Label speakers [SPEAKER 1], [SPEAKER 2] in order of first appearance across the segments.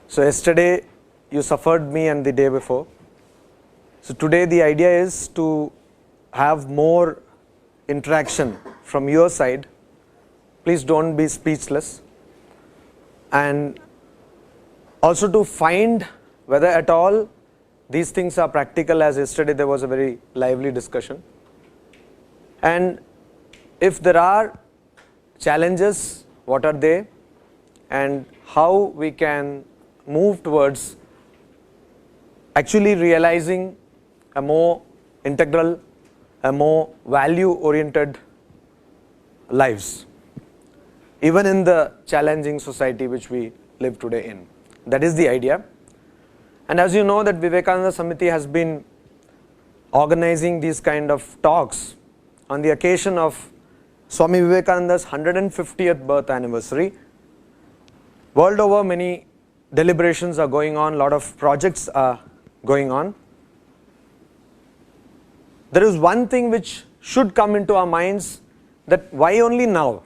[SPEAKER 1] So yesterday you suffered me and the day before. So today the idea is to have more interaction from your side. Please don't be speechless. And also to find whether at all these things are practical, as yesterday there was a very lively discussion. And if there are challenges, what are they, and how we can move towards actually realizing a more integral, a more value-oriented lives, even in the challenging society which we live today in. That is the idea. And as you know that Vivekananda Samiti has been organizing these kind of talks on the occasion of Swami Vivekananda's 150th birth anniversary. World over, many deliberations are going on, a lot of projects are going on. There is one thing which should come into our minds, that why only now?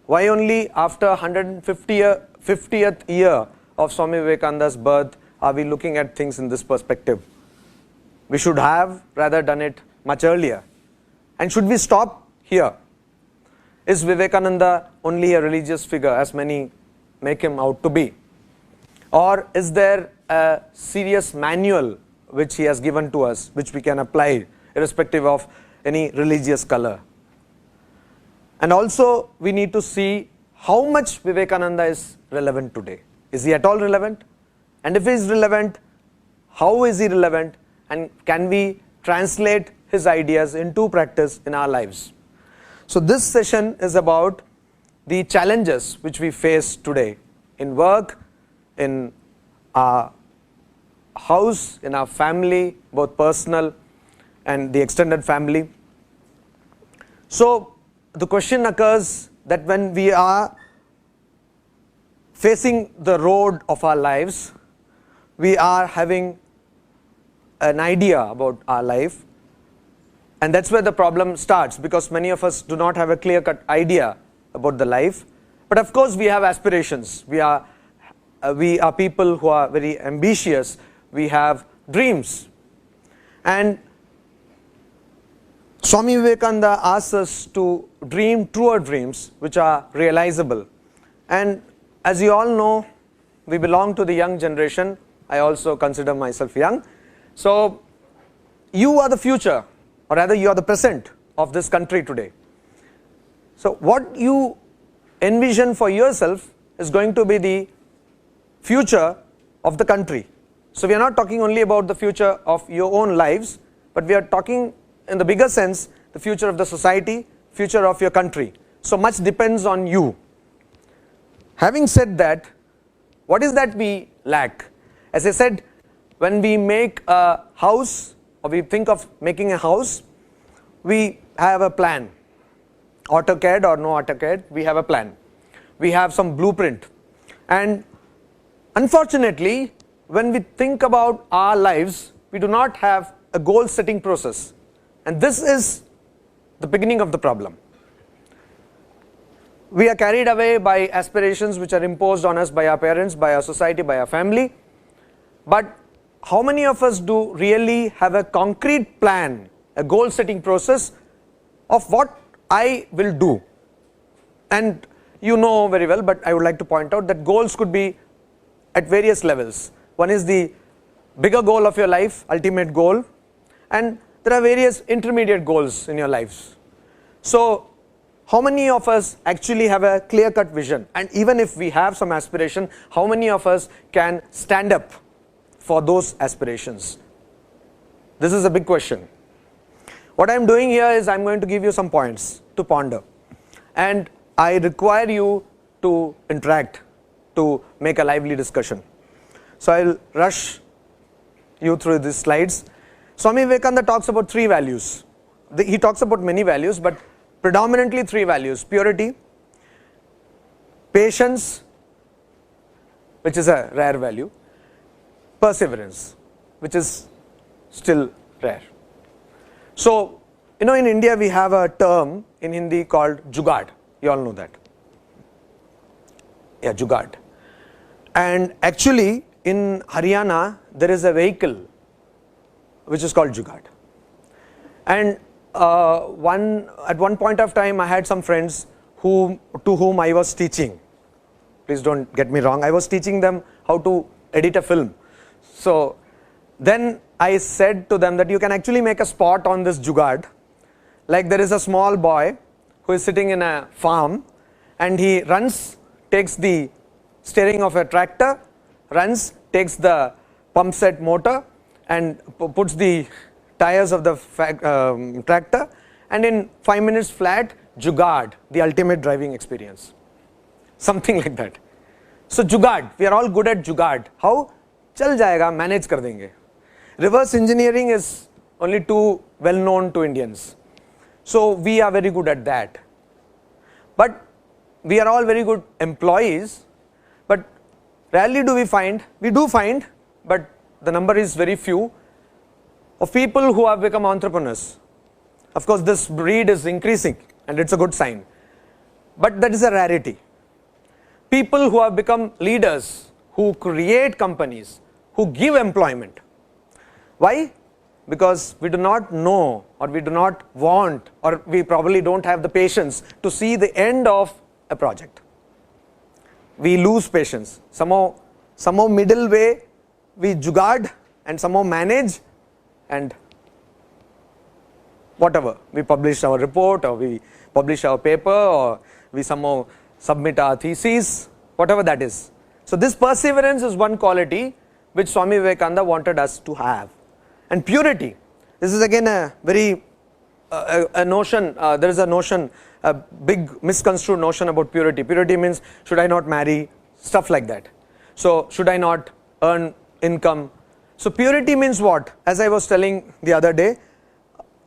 [SPEAKER 1] Why only after 150th year of Swami Vivekananda's birth are we looking at things in this perspective? We should have rather done it much earlier. And should we stop here? Is Vivekananda only a religious figure, as many make him out to be? Or is there a serious manual which he has given to us, which we can apply irrespective of any religious color? And also we need to see how much Vivekananda is relevant today. Is he at all relevant? And if he is relevant, how is he relevant? And can we translate his ideas into practice in our lives? So this session is about the challenges which we face today in work, in our house, in our family, both personal and the extended family. So the question occurs that when we are facing the road of our lives, we are having an idea about our life, and that's where the problem starts, because many of us do not have a clear-cut idea about the life. But of course we have aspirations. We are people who are very ambitious. We have dreams. And Swami Vivekananda asks us to dream truer dreams which are realizable. And as you all know, we belong to the young generation. I also consider myself young. So you are the future, or rather you are the present of this country today. So what you envision for yourself is going to be the future of the country. So we are not talking only about the future of your own lives, but we are talking in the bigger sense, the future of the society, future of your country. So much depends on you. Having said that, what is that we lack? As I said, when we make a house, or we think of making a house, we have a plan. AutoCAD or no AutoCAD, we have a plan. We have some blueprint. And unfortunately, when we think about our lives, we do not have a goal setting process. And this is the beginning of the problem. We are carried away by aspirations which are imposed on us by our parents, by our society, by our family. But how many of us do really have a concrete plan, a goal setting process of what I will do? And you know very well, but I would like to point out that goals could be at various levels. One is the bigger goal of your life, ultimate goal, and there are various intermediate goals in your lives. So how many of us actually have a clear-cut vision? And even if we have some aspiration, how many of us can stand up for those aspirations? This is a big question. What I am doing here is I am going to give you some points to ponder, and I require you to interact, to make a lively discussion. So I will rush you through these slides. Swami Vivekananda talks about three values. He talks about many values, but predominantly three values: purity, patience, which is a rare value, perseverance, which is still rare. So, you know, in India we have a term in Hindi called jugaad. You all know that. Yeah, jugaad. And actually in Haryana there is a vehicle which is called Jugaad. And at one point of time I had some friends to whom I was teaching. Please don't get me wrong, I was teaching them how to edit a film. So then I said to them that you can actually make a spot on this Jugaad. Like there is a small boy who is sitting in a farm and he runs, takes the steering of a tractor, runs, takes the pump set motor and puts the tires of the tractor, and in 5 minutes flat, Jugaad, the ultimate driving experience. Something like that. So Jugaad, we are all good at Jugaad. How? Chal jayega, manage kar denge. Reverse engineering is only too well known to Indians. So we are very good at that. But we are all very good employees, but rarely do we find, we do find, but the number is very few, of people who have become entrepreneurs. Of course this breed is increasing and it's a good sign, but that is a rarity. People who have become leaders, who create companies, who give employment. Why? Because we do not know, or we do not want, or we probably don't have the patience to see the end of a project. We lose patience. Somehow middle way we jugaad and somehow manage, and whatever, we publish our report or we publish our paper or we somehow submit our thesis, whatever that is. So this perseverance is one quality which Swami Vivekananda wanted us to have. And purity, this is again a very a notion, there is a notion, a big misconstrued notion about purity. Purity means, should I not marry, stuff like that. So should I not earn income? So purity means what? As I was telling the other day,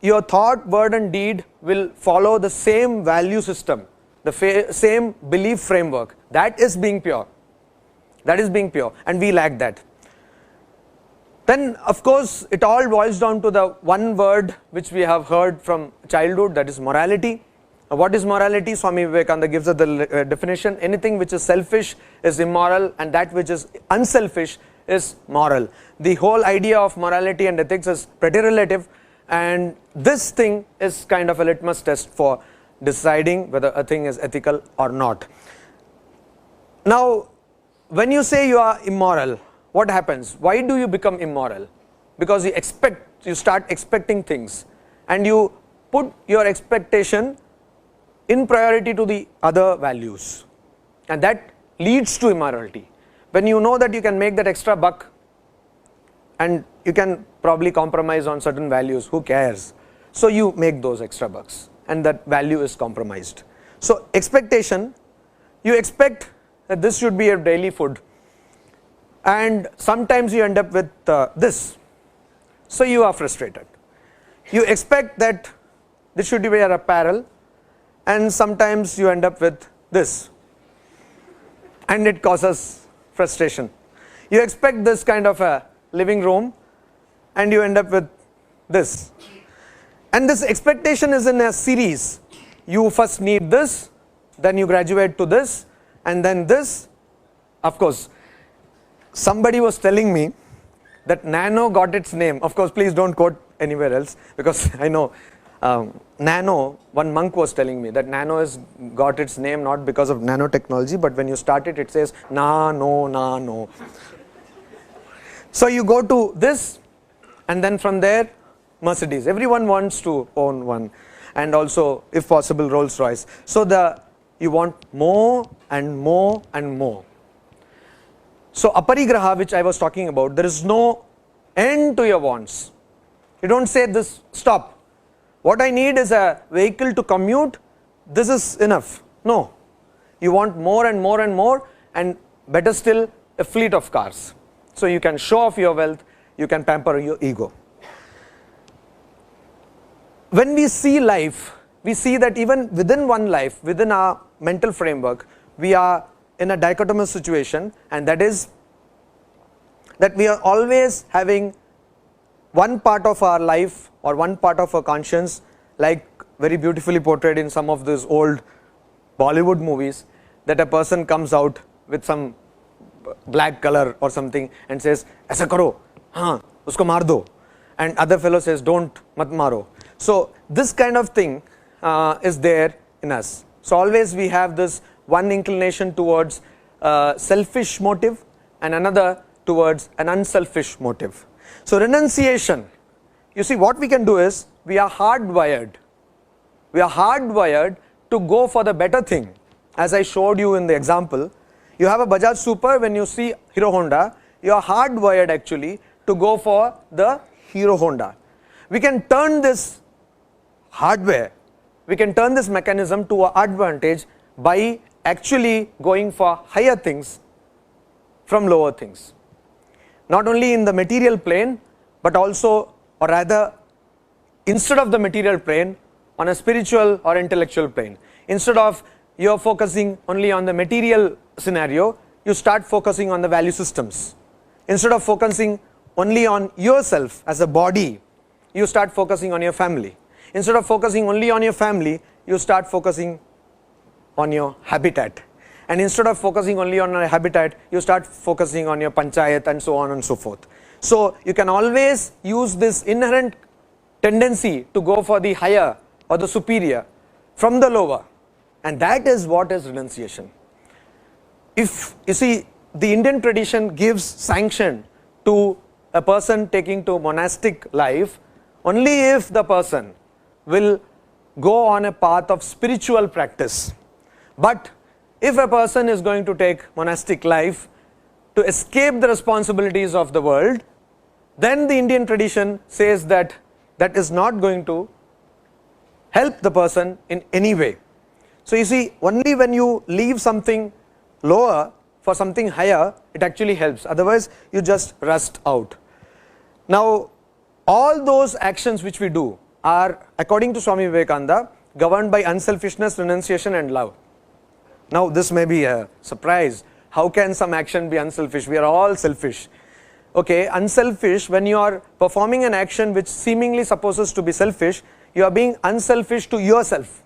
[SPEAKER 1] your thought, word and deed will follow the same value system, the same belief framework. That is being pure. That is being pure, and we lack that. Then of course it all boils down to the one word which we have heard from childhood, that is morality. What is morality? Swami Vivekananda gives us the definition. Anything which is selfish is immoral, and that which is unselfish is moral. The whole idea of morality and ethics is pretty relative, and this thing is kind of a litmus test for deciding whether a thing is ethical or not. Now when you say you are immoral, what happens? Why do you become immoral? Because you start expecting things, and you put your expectation in priority to the other values, and that leads to immorality. When you know that you can make that extra buck and you can probably compromise on certain values, who cares? So you make those extra bucks and that value is compromised. So expectation, you expect that this should be your daily food, and sometimes you end up with this, so you are frustrated. You expect that this should be your apparel, and sometimes you end up with this, and it causes frustration. You expect this kind of a living room, and you end up with this, and this expectation is in a series. You first need this, then you graduate to this, and then this. Of course, somebody was telling me that nano got its name. Of course, please don't quote anywhere else, because I know nano, one monk was telling me that nano has got its name not because of nanotechnology, but when you start it, it says na no. So you go to this, and then from there Mercedes. Everyone wants to own one, and also if possible Rolls Royce. So you want more and more and more. So aparigraha, which I was talking about, there is no end to your wants. You don't say this, stop. What I need is a vehicle to commute, this is enough. No. You want more and more and more, and better still, a fleet of cars. So you can show off your wealth, you can pamper your ego. When we see life, we see that even within one life, within our mental framework, we are in a dichotomous situation, and that is that we are always having one part of our life or one part of our conscience, like very beautifully portrayed in some of these old Bollywood movies, that a person comes out with some black color or something and says, "Aisa karo, haan, usko maar do," and other fellow says, "Don't, mat maro." So this kind of thing is there in us. So always we have this one inclination towards selfish motive and another towards an unselfish motive. So renunciation, you see, what we can do is, we are hardwired. We are hardwired to go for the better thing. As I showed you in the example, you have a Bajaj Super, when you see Hero Honda, you are hardwired actually to go for the Hero Honda. We can turn this hardware, we can turn this mechanism to our advantage by actually going for higher things from lower things. Not only in the material plane, but also, or rather, instead of the material plane, on a spiritual or intellectual plane. Instead of you are focusing only on the material scenario, you start focusing on the value systems. Instead of focusing only on yourself as a body, you start focusing on your family. Instead of focusing only on your family, you start focusing on your habitat. And instead of focusing only on your habitat, you start focusing on your panchayat and so on and so forth. So you can always use this inherent tendency to go for the higher or the superior from the lower. And that is what is renunciation. If you see, the Indian tradition gives sanction to a person taking to monastic life only if the person will go on a path of spiritual practice. But if a person is going to take monastic life to escape the responsibilities of the world, then the Indian tradition says that that is not going to help the person in any way. So you see, only when you leave something lower for something higher, it actually helps. Otherwise, you just rust out. Now, all those actions which we do are, according to Swami Vivekananda, governed by unselfishness, renunciation and love. Now, this may be a surprise. How can some action be unselfish? We are all selfish. Okay, unselfish, when you are performing an action which seemingly supposes to be selfish, you are being unselfish to yourself.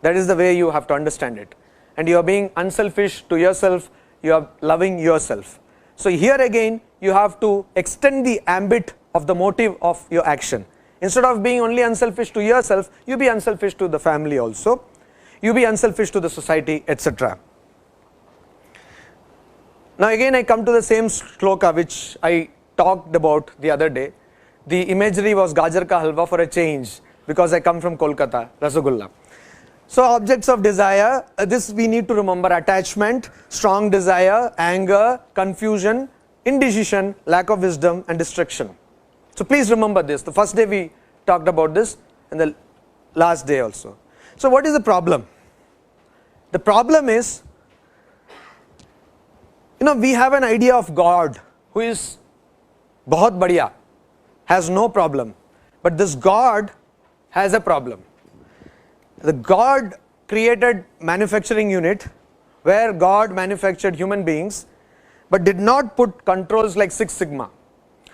[SPEAKER 1] That is the way you have to understand it. And you are being unselfish to yourself, you are loving yourself. So here again, you have to extend the ambit of the motive of your action. Instead of being only unselfish to yourself, you be unselfish to the family also. You be unselfish to the society, etc. Now again I come to the same shloka which I talked about the other day. The imagery was Gajar ka halwa for a change, because I come from Kolkata, Rasagulla. So objects of desire, this we need to remember: attachment, strong desire, anger, confusion, indecision, lack of wisdom and distraction. So please remember this. The first day we talked about this and the last day also. So what is the problem? The problem is, we have an idea of God who is bahut badhiya, has no problem. But this God has a problem. The God created manufacturing unit where God manufactured human beings but did not put controls like Six Sigma.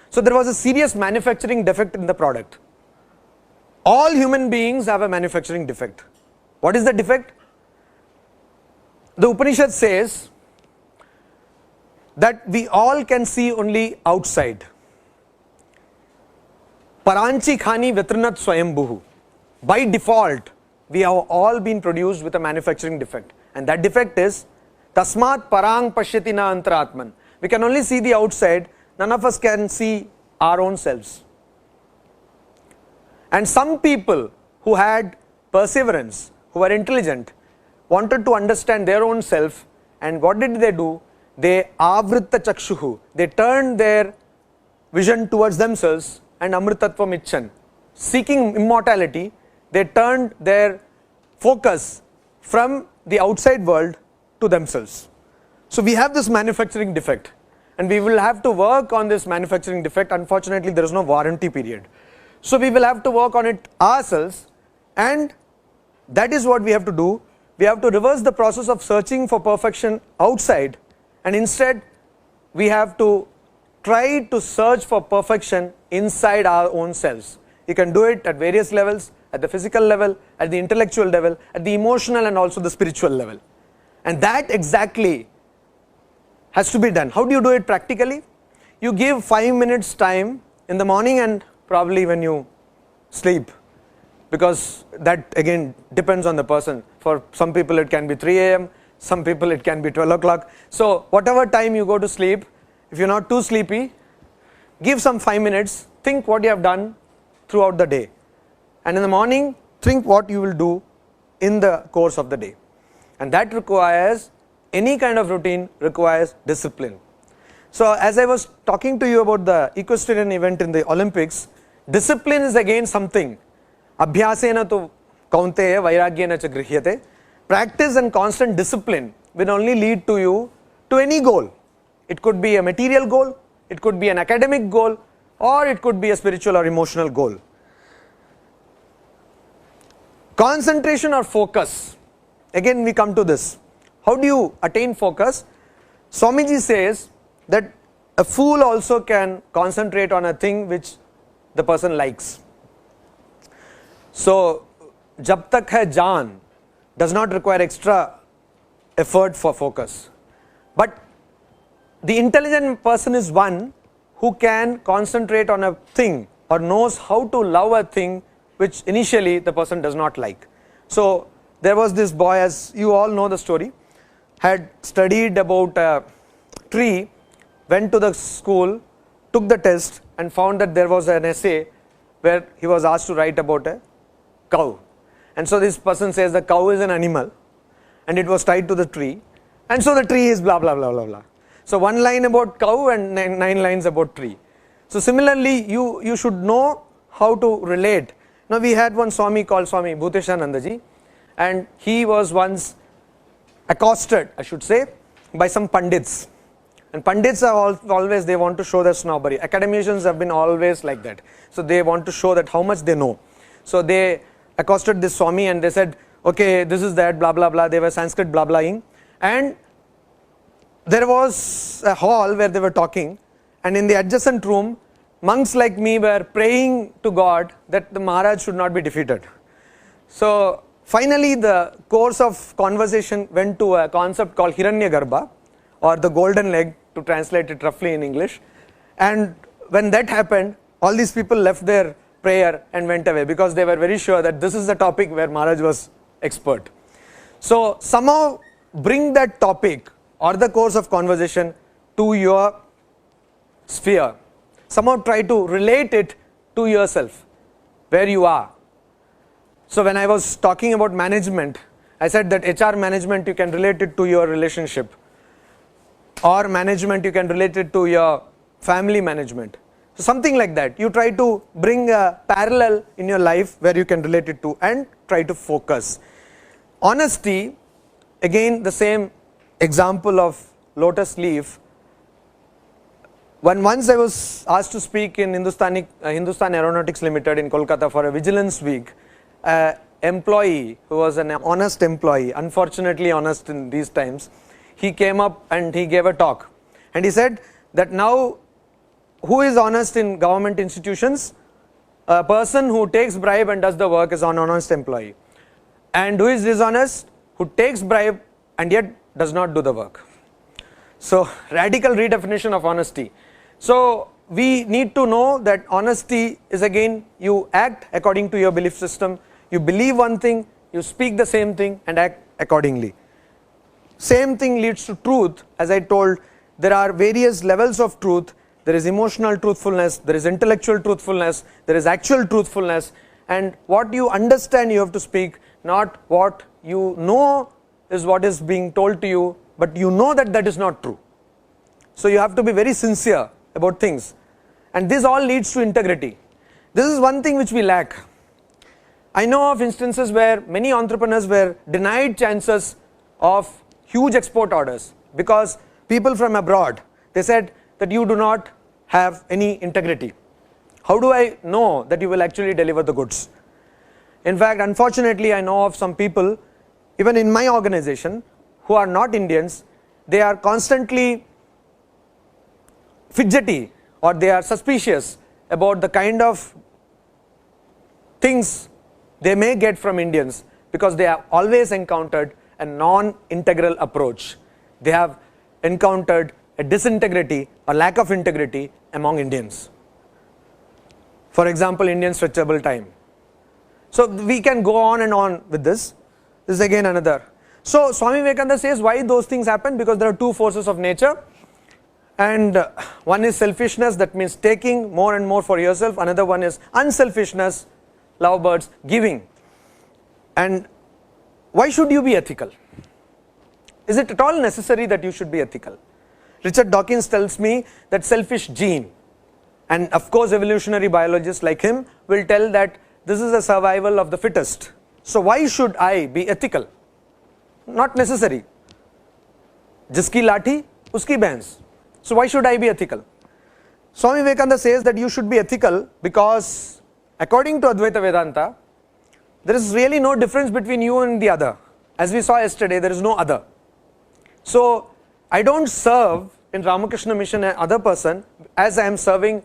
[SPEAKER 1] So there was a serious manufacturing defect in the product. All human beings have a manufacturing defect. What is the defect? The Upanishad says that we all can see only outside. Paranchi khani vitranat swayambhuhu. By default, we have all been produced with a manufacturing defect. And that defect is tasmat parang pashyati na antaratman. We can only see the outside. None of us can see our own selves. And some people who had perseverance, who were intelligent, wanted to understand their own self, and what did they do? They avritta chakshuhu. They turned their vision towards themselves and amritatvam icchan. Seeking immortality, they turned their focus from the outside world to themselves. So we have this manufacturing defect, and we will have to work on this manufacturing defect. Unfortunately, there is no warranty period. So we will have to work on it ourselves, and that is what we have to do. We have to reverse the process of searching for perfection outside, and instead we have to try to search for perfection inside our own selves. You can do it at various levels: at the physical level, at the intellectual level, at the emotional and also the spiritual level. And that exactly has to be done. How do you do it practically? You give 5 minutes time in the morning and probably when you sleep, because that again depends on the person. For some people it can be 3 a.m., some people it can be 12 o'clock. So whatever time you go to sleep, if you're not too sleepy, give some 5 minutes, think what you have done throughout the day. And in the morning, think what you will do in the course of the day. And that requires, any kind of routine requires discipline. So as I was talking to you about the equestrian event in the Olympics, discipline is again something. Abhyasena tu kaunteya vairagyena cha grihyate. Practice and constant discipline will only lead to you to any goal. It could be a material goal, it could be an academic goal, or it could be a spiritual or emotional goal. Concentration or focus. Again we come to this. How do you attain focus? Swamiji says that a fool also can concentrate on a thing which the person likes. So, jab tak hai jaan does not require extra effort for focus. But the intelligent person is one who can concentrate on a thing or knows how to love a thing which initially the person does not like. So, there was this boy, as you all know the story, had studied about a tree, went to the school, took the test and found that there was an essay where he was asked to write about a cow. And so this person says the cow is an animal and it was tied to the tree, and so the tree is blah blah blah blah blah. So 1 line about cow and 9 lines about tree. So similarly you should know how to relate. Now we had one Swami called Swami Bhuteshanandaji, and he was once accosted, I should say, by some pandits. And pandits are always, they want to show their snobbery. Academicians have been always like that. So they want to show that how much they know. So they accosted this Swami and they said, okay, this is that, blah blah blah. They were Sanskrit blah blahing. And there was a hall where they were talking, and in the adjacent room, monks like me were praying to God that the Maharaj should not be defeated. So finally the course of conversation went to a concept called Hiranyagarbha, or the golden leg, to translate it roughly in English. And when that happened, all these people left their prayer and went away, because they were very sure that this is the topic where Maharaj was expert. So somehow bring that topic or the course of conversation to your sphere. Somehow try to relate it to yourself, where you are. So when I was talking about management, I said that HR management, you can relate it to your relationship, or management you can relate it to your family management. So something like that. You try to bring a parallel in your life where you can relate it to, and try to focus. Honesty, again the same example of lotus leaf. Once I was asked to speak in Hindustan Aeronautics Limited in Kolkata for a vigilance week. Employee who was an honest employee, unfortunately honest in these times, he came up and he gave a talk, and he said that now who is honest in government institutions? A person who takes bribe and does the work is an honest employee, and who is dishonest? Who takes bribe and yet does not do the work. So radical redefinition of honesty. So we need to know that honesty is, again, you act according to your belief system. You believe one thing, you speak the same thing and act accordingly. Same thing leads to truth. As I told, there are various levels of truth. There is emotional truthfulness, there is intellectual truthfulness, there is actual truthfulness, and what you understand you have to speak, not what you know is what is being told to you, but you know that that is not true. So you have to be very sincere about things, and this all leads to integrity. This is one thing which we lack. I know of instances where many entrepreneurs were denied chances of huge export orders because people from abroad, they said that you do not have any integrity. How do I know that you will actually deliver the goods? In fact, unfortunately, I know of some people, even in my organization, who are not Indians. They are constantly fidgety, or they are suspicious about the kind of things they may get from Indians, because they have always encountered a non-integral approach. They have encountered a disintegrity or lack of integrity among Indians. For example, Indian stretchable time. So we can go on and on with this. This is again another. So Swami Vivekananda says why those things happen, because there are two forces of nature, and one is selfishness, that means taking more and more for yourself. Another one is unselfishness, lovebirds, giving. And why should you be ethical? Is it at all necessary that you should be ethical? Richard Dawkins tells me that selfish gene, and of course evolutionary biologists like him will tell that this is a survival of the fittest. So why should I be ethical? Not necessary. Jiski lathi, uski bhans. So why should I be ethical? Swami Vivekananda says that you should be ethical because according to Advaita Vedanta, there is really no difference between you and the other. As we saw yesterday, there is no other. So I don't serve in Ramakrishna mission an other person as I am serving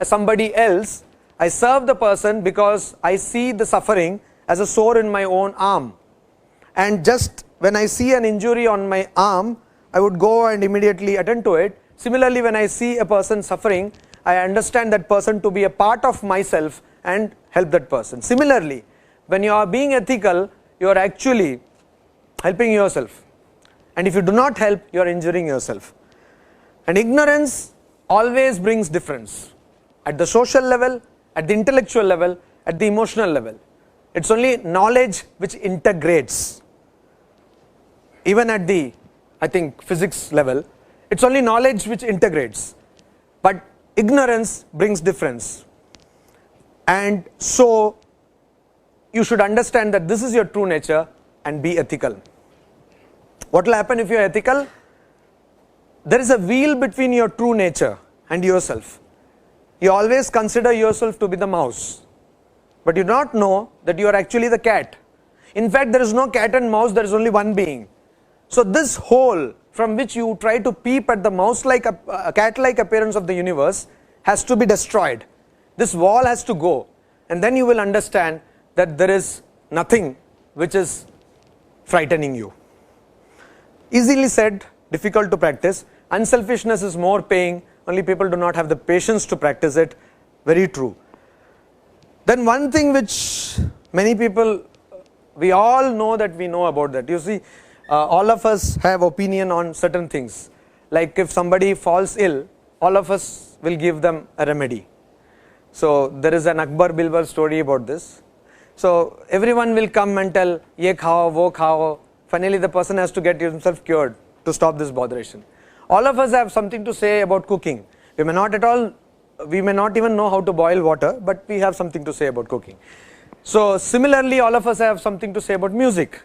[SPEAKER 1] somebody else. I serve the person because I see the suffering as a sore in my own arm. And just when I see an injury on my arm, I would go and immediately attend to it. Similarly, when I see a person suffering, I understand that person to be a part of myself and help that person. Similarly, when you are being ethical, you are actually helping yourself. And if you do not help, you are injuring yourself. And ignorance always brings difference. At the social level, at the intellectual level, at the emotional level. It's only knowledge which integrates. Even at the, I think, physics level, it's only knowledge which integrates. But ignorance brings difference. And so, you should understand that this is your true nature and be ethical. What will happen if you are ethical? There is a wheel between your true nature and yourself. You always consider yourself to be the mouse, but you do not know that you are actually the cat. In fact, there is no cat and mouse, there is only one being. So this hole from which you try to peep at the mouse-like, a cat-like appearance of the universe has to be destroyed. This wall has to go, and then you will understand that there is nothing which is frightening you. Easily said, difficult to practice. Unselfishness is more paying, only people do not have the patience to practice it. Very true. Then one thing which many people, we all know that we know about that. You see, all of us have opinion on certain things. Like if somebody falls ill, all of us will give them a remedy. So there is an Akbar Bilbar story about this. So everyone will come and tell, ye khao, wo khao. Finally the person has to get himself cured to stop this botheration. All of us have something to say about cooking. We may not even know how to boil water, but we have something to say about cooking. So similarly, all of us have something to say about music.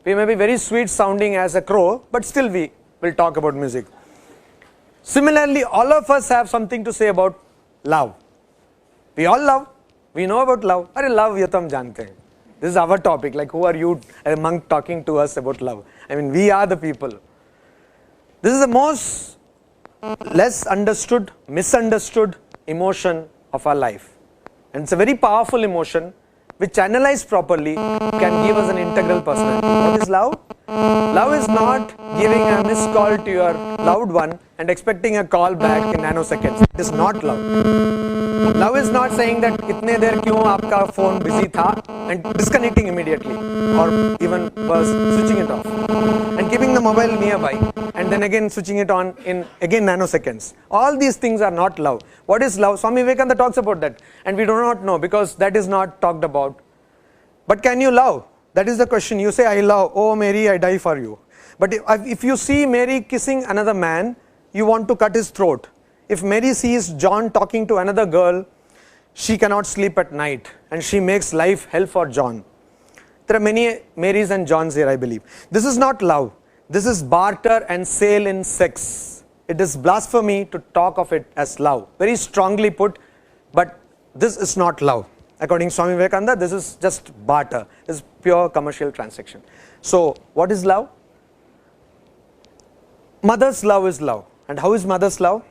[SPEAKER 1] We may be very sweet sounding as a crow, but still we will talk about music. Similarly, all of us have something to say about love. We all love. We know about love. Arey love ye to hum jante hain. This is our topic. Like who are you, a monk, talking to us about love? I mean, we are the people. This is the most less understood, misunderstood emotion of our life. And it's a very powerful emotion which channelized properly can give us an integral personality. What is love? Love is not giving a missed call to your loved one and expecting a call back in nanoseconds. It is not love. Love is not saying that itne der kyun aapka phone busy tha and disconnecting immediately or even worse, switching it off and keeping the mobile nearby and then again switching it on in again nanoseconds. All these things are not love. What is love? Swami Vivekananda talks about that and we do not know because that is not talked about. But can you love? That is the question. You say, I love, oh Mary, I die for you. But if you see Mary kissing another man, you want to cut his throat. If Mary sees John talking to another girl, she cannot sleep at night and she makes life hell for John. There are many Marys and Johns here, I believe. This is not love. This is barter and sale in sex. It is blasphemy to talk of it as love. Very strongly put, but this is not love. According to Swami Vivekananda, this is just barter. This is pure commercial transaction. So, what is love? Mother's love is love. And how is mother's love?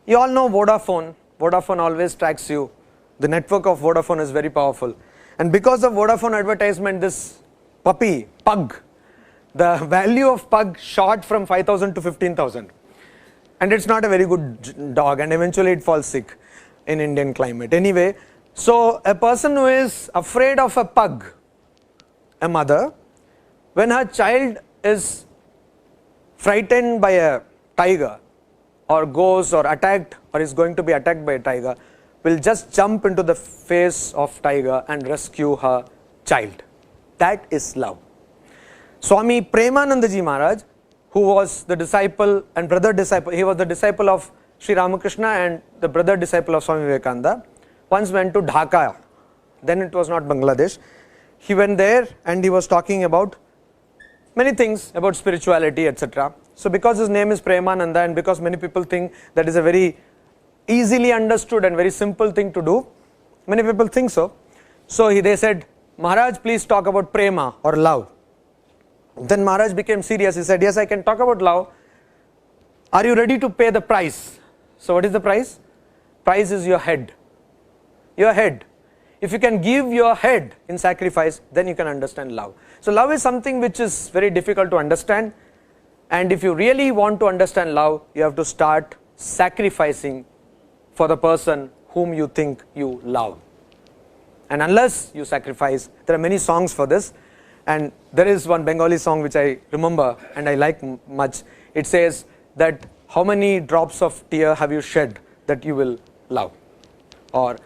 [SPEAKER 1] You all know Vodafone. Vodafone always tracks you. The network of Vodafone is very powerful. And because of Vodafone advertisement, this puppy, Pug, the value of Pug shot from 5,000 to 15,000. and it's not a very good dog, and eventually it falls sick in Indian climate. Anyway, so a person who is afraid of a pug, a mother, when her child is frightened by a tiger or goes or attacked or is going to be attacked by a tiger, will just jump into the face of tiger and rescue her child. That is love. Swami Premananda Ji Maharaj, who was the disciple and brother disciple, he was the disciple of Sri Ramakrishna and the brother disciple of Swami Vivekananda, once went to Dhaka. Then it was not Bangladesh. He went there and he was talking about many things about spirituality, etc. So because his name is Premananda and because many people think that is a very easily understood and very simple thing to do, many people think so. So they said, Maharaj, please talk about prema or love. Then Maharaj became serious. He said, yes, I can talk about love. Are you ready to pay the price? So what is the price? Price is your head. Your head. If you can give your head in sacrifice, then you can understand love. So love is something which is very difficult to understand. And if you really want to understand love, you have to start sacrificing for the person whom you think you love. And unless you sacrifice, there are many songs for this. And there is one Bengali song which I remember and I like much. It says that how many drops of tear have you shed that you will love? Or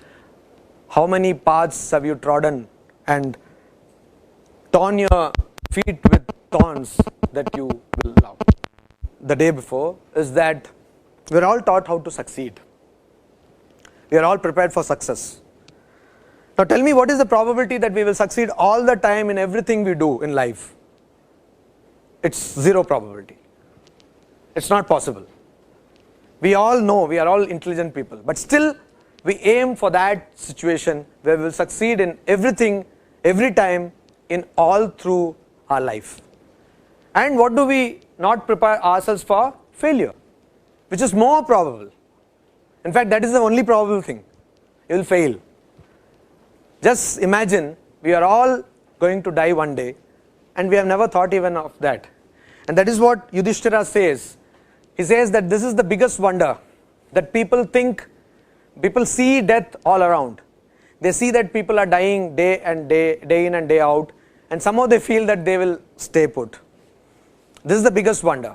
[SPEAKER 1] how many paths have you trodden and torn your feet with thorns that you will love? The day before is that we are all taught how to succeed. We are all prepared for success. Now tell me, what is the probability that we will succeed all the time in everything we do in life? It's zero probability. It's not possible. We all know, we are all intelligent people, but still we aim for that situation where we will succeed in everything, every time, in all through our life. And what do we not prepare ourselves for? Failure, which is more probable. In fact, that is the only probable thing. You will fail. Just imagine, we are all going to die one day and we have never thought even of that. And that is what Yudhishthira says. He says that this is the biggest wonder, that people think, people see death all around. They see that people are dying day in and day out, and somehow they feel that they will stay put. This is the biggest wonder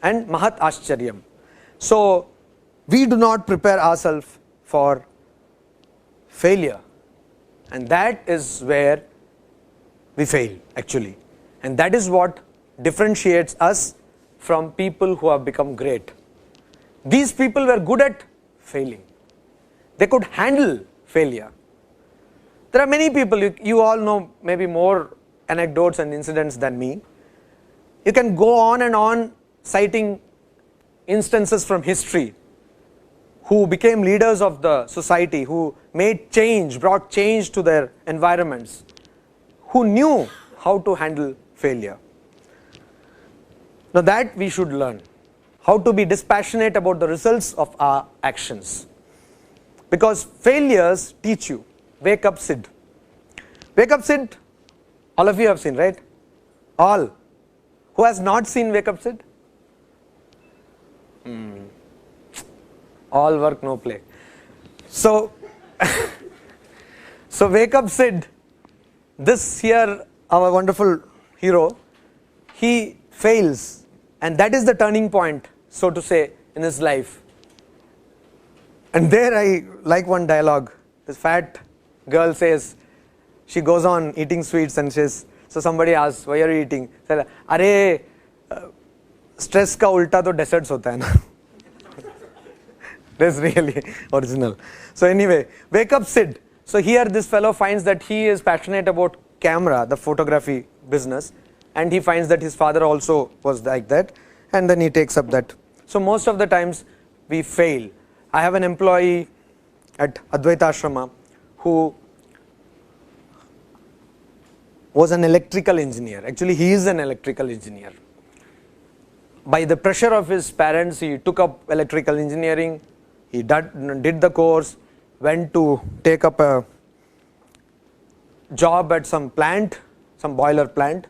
[SPEAKER 1] and Mahat Ashcharyam. So we do not prepare ourselves for failure. And that is where we fail actually. And that is what differentiates us from people who have become great. These people were good at failing. They could handle failure. There are many people, you all know maybe more anecdotes and incidents than me. You can go on and on citing instances from history who became leaders of the society, who made change, brought change to their environments, who knew how to handle failure. Now that we should learn, how to be dispassionate about the results of our actions. Because failures teach you. Wake up, Sid. Wake up, Sid, all of you have seen, right? All. Who has not seen Wake Up, Sid? All work, no play. So, so Wake Up, Sid, this here, our wonderful hero, he fails, and that is the turning point, so to say, in his life. And there I like one dialogue. This fat girl says, she goes on eating sweets and says, so somebody asks, why are you eating? Said, "Arey, stress ka ulta to deserts hota hai na." That's really original. So anyway, Wake Up, Sid. So here this fellow finds that he is passionate about camera, the photography business, and he finds that his father also was like that, and then he takes up that. So most of the times we fail. I have an employee at Advaita Ashrama who was an electrical engineer. Actually, he is an electrical engineer. By the pressure of his parents, he took up electrical engineering. He did the course, went to take up a job at some plant, some boiler plant,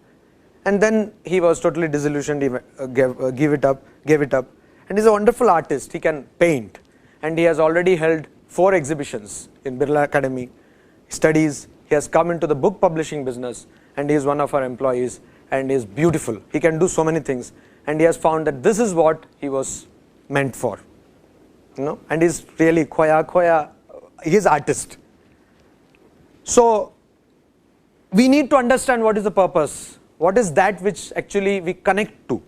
[SPEAKER 1] and then he was totally disillusioned. He gave it up. And he's a wonderful artist. He can paint. And he has already held 4 exhibitions in Birla Academy. He studies. He has come into the book publishing business. And he is one of our employees. And he is beautiful. He can do so many things. And he has found that this is what he was meant for. And he's really he's artist. So we need to understand what is the purpose. What is that which actually we connect to?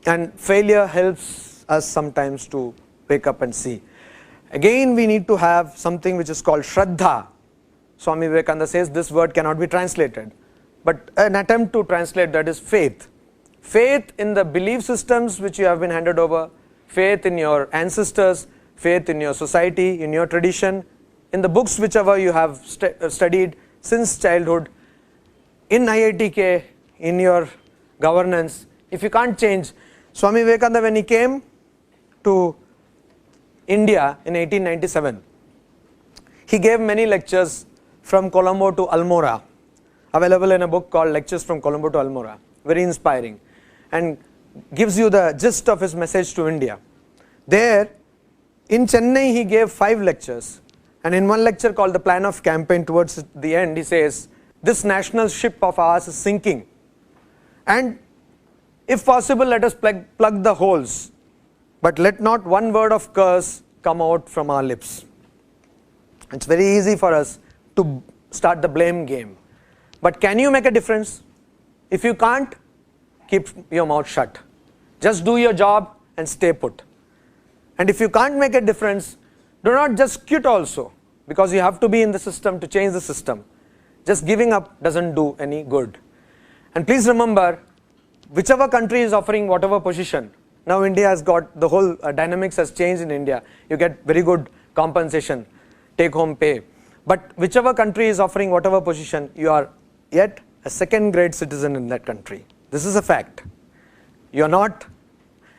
[SPEAKER 1] And failure helps us sometimes to wake up and see. Again, we need to have something which is called Shraddha. Swami Vivekananda says this word cannot be translated. But an attempt to translate that is faith. Faith in the belief systems which you have been handed over, faith in your ancestors, faith in your society, in your tradition, in the books whichever you have studied since childhood, in IIT, in your governance. If you can't change, Swami Vivekananda, when he came to India in 1897, he gave many lectures from Colombo to Almora, available in a book called Lectures from Colombo to Almora, very inspiring, and gives you the gist of his message to India. There, in Chennai, he gave 5 lectures, and in one lecture called The Plan of Campaign, towards the end, he says, this national ship of ours is sinking, and if possible, let us plug the holes, but let not one word of curse come out from our lips. It's very easy for us to start the blame game. But can you make a difference? If you can't, keep your mouth shut. Just do your job and stay put. And if you can't make a difference, do not just quit also, because you have to be in the system to change the system. Just giving up doesn't do any good. And please remember, whichever country is offering whatever position, now India has got, the whole dynamics has changed in India. You get very good compensation, take home pay. But whichever country is offering whatever position, you are yet a second grade citizen in that country. This is a fact. You are not.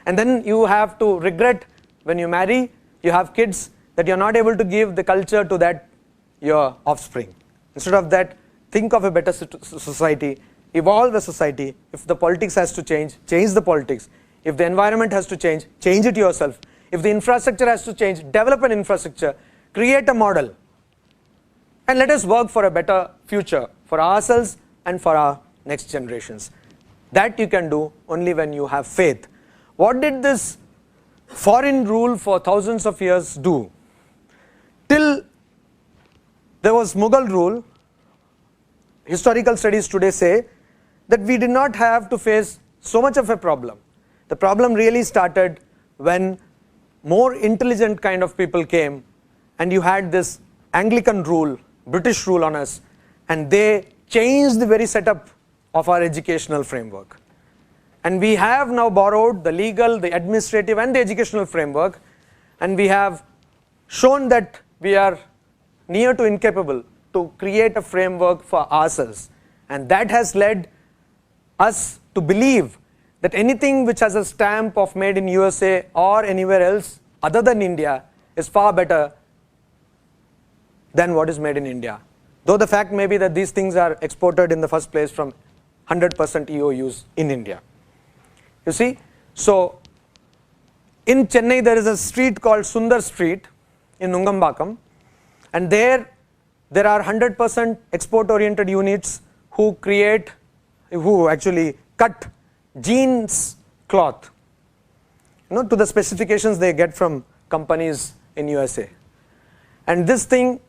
[SPEAKER 1] And then you have to regret when you marry, you have kids, that you are not able to give the culture to that your offspring. Instead of that, think of a better society, evolve the society. If the politics has to change, change the politics. If the environment has to change it yourself. If the infrastructure has to change, develop an infrastructure, create a model. And let us work for a better future for ourselves and for our next generations. That you can do only when you have faith. What did this foreign rule for thousands of years do? Till there was Mughal rule, historical studies today say that we did not have to face so much of a problem. The problem really started when more intelligent kind of people came, and you had this Anglican rule, British rule on us, and they changed the very setup of our educational framework. And we have now borrowed the legal, the administrative and the educational framework, and we have shown that we are near to incapable to create a framework for ourselves. And that has led us to believe that anything which has a stamp of made in USA or anywhere else other than India is far better than what is made in India. Though the fact may be that these things are exported in the first place from 100% EOUs in India. You see, so in Chennai there is a street called Sundar Street in Nungambakam, and there are 100% export oriented units who actually cut jeans cloth, to the specifications they get from companies in USA. And this thing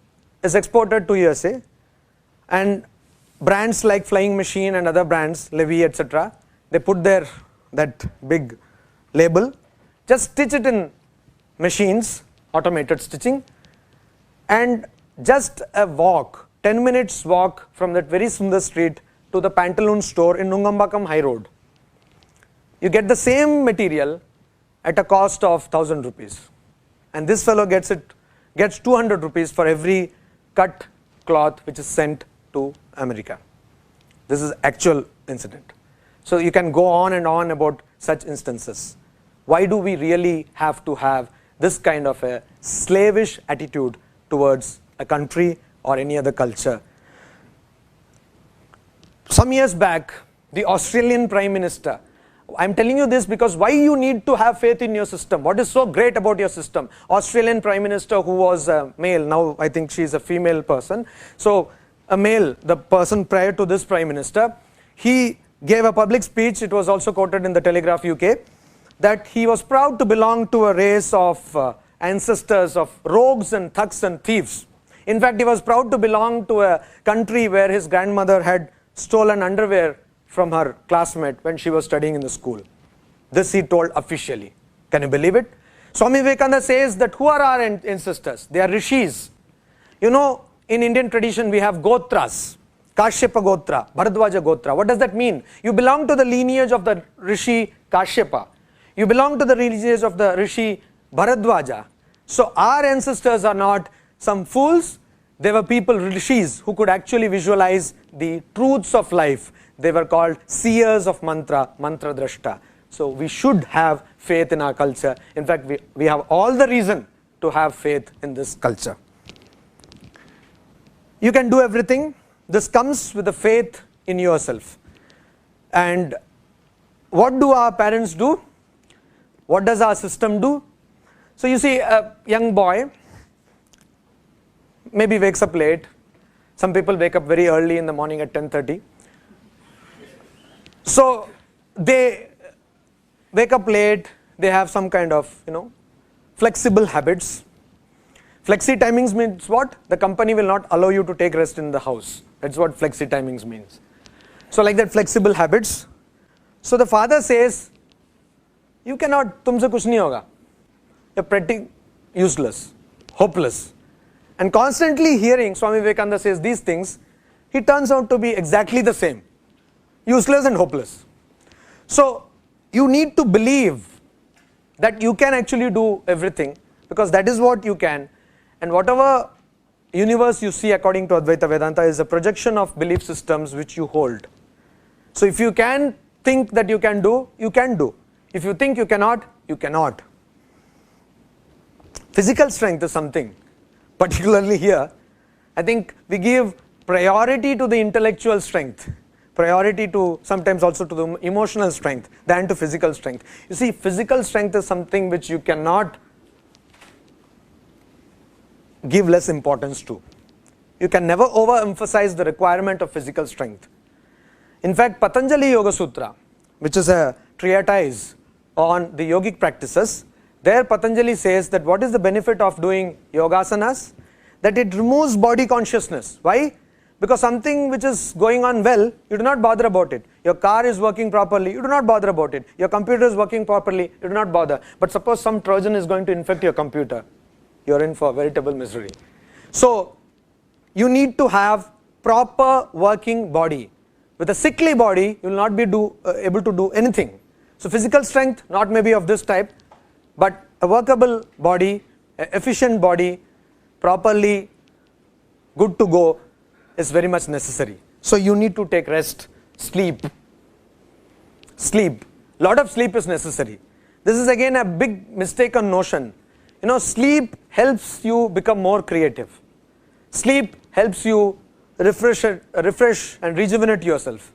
[SPEAKER 1] is exported to USA, and brands like Flying Machine and other brands, Levi, etc., they put that big label, just stitch it in machines, automated stitching, and just a walk, 10 minutes walk from that very Sundar street to the Pantaloon store in Nungambakam High Road. You get the same material at a cost of 1,000 rupees. And this fellow gets 200 rupees for every cut cloth which is sent to America. This is actual incident. So you can go on and on about such instances. Why do we really have to have this kind of a slavish attitude towards a country or any other culture? Some years back, the Australian Prime Minister, I'm telling you this because why you need to have faith in your system. What is so great about your system? Australian Prime Minister, who was a male, now I think she's a female person. So a male, the person prior to this Prime Minister, he gave a public speech, it was also quoted in the Telegraph UK, that he was proud to belong to a race of ancestors of rogues and thugs and thieves. In fact, he was proud to belong to a country where his grandmother had stolen underwear from her classmate when she was studying in the school. This he told officially. Can you believe it? Swami Vivekananda says that who are our ancestors? They are rishis. You know, in Indian tradition we have gotras. Kashyapa Gotra, Bharadwaja Gotra. What does that mean? You belong to the lineage of the Rishi Kashyapa. You belong to the lineage of the Rishi Bharadwaja. So our ancestors are not some fools. They were people, rishis, who could actually visualize the truths of life. They were called seers of mantra, mantra drashta. So we should have faith in our culture. In fact, we have all the reason to have faith in this culture. You can do everything. This comes with the faith in yourself. And what do our parents do? What does our system do? So you see a young boy maybe wakes up late. Some people wake up very early in the morning at 10:30. So they wake up late, they have some kind of, flexible habits. Flexi timings means what? The company will not allow you to take rest in the house. That's what flexi timings means. So like that, flexible habits. So the father says, you cannot, tumse kuch nahi hoga. You're pretty useless, hopeless. And constantly hearing Swami Vivekananda says these things, he turns out to be exactly the same. Useless and hopeless. So you need to believe that you can actually do everything, because that is what you can. And whatever universe you see according to Advaita Vedanta is a projection of belief systems which you hold. So if you can think that you can do, you can do. If you think you cannot, you cannot. Physical strength is something, particularly here, I think we give priority to the intellectual strength, priority to sometimes also to the emotional strength than to physical strength. You see, physical strength is something which you cannot give less importance to. You can never overemphasize the requirement of physical strength. In fact, Patanjali Yoga Sutra, which is a treatise on the yogic practices, there Patanjali says that what is the benefit of doing yogasanas? That it removes body consciousness. Why? Because something which is going on well, you do not bother about it. Your car is working properly, you do not bother about it. Your computer is working properly, you do not bother. But suppose some Trojan is going to infect your computer, you are in for veritable misery. So you need to have proper working body. With a sickly body, you will not be able to do anything. So physical strength, not maybe of this type, but a workable body, an efficient body, properly good to go is very much necessary. So you need to take rest, sleep. Sleep. Lot of sleep is necessary. This is again a big mistaken notion. Sleep helps you become more creative. Sleep helps you refresh and rejuvenate yourself.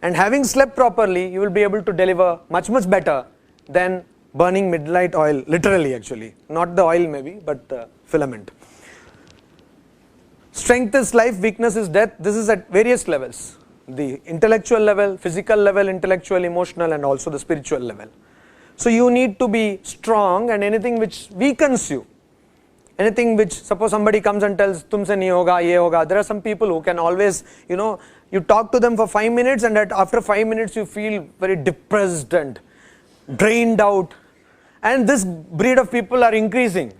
[SPEAKER 1] And having slept properly, you will be able to deliver much, much better than burning midnight oil, literally actually. Not the oil maybe, but the filament. Strength is life, weakness is death. This is at various levels. The intellectual level, physical level, intellectual, emotional, and also the spiritual level. So you need to be strong, and anything which weakens you, anything which, suppose somebody comes and tells, tumse nahi hoga, ye hoga. There are some people who can always, you talk to them for 5 minutes and after 5 minutes you feel very depressed and drained out. And this breed of people are increasing.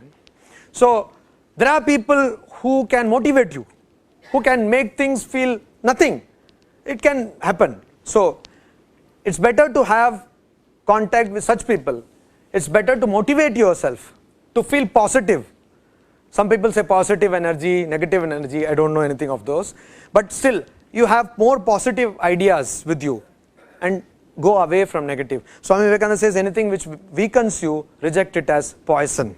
[SPEAKER 1] So there are people who can motivate you, who can make things feel nothing. It can happen. So it's better to have contact with such people. It's better to motivate yourself, to feel positive. Some people say positive energy, negative energy, I don't know anything of those. But still, you have more positive ideas with you and go away from negative. Swami Vivekananda says anything which weakens you, reject it as poison.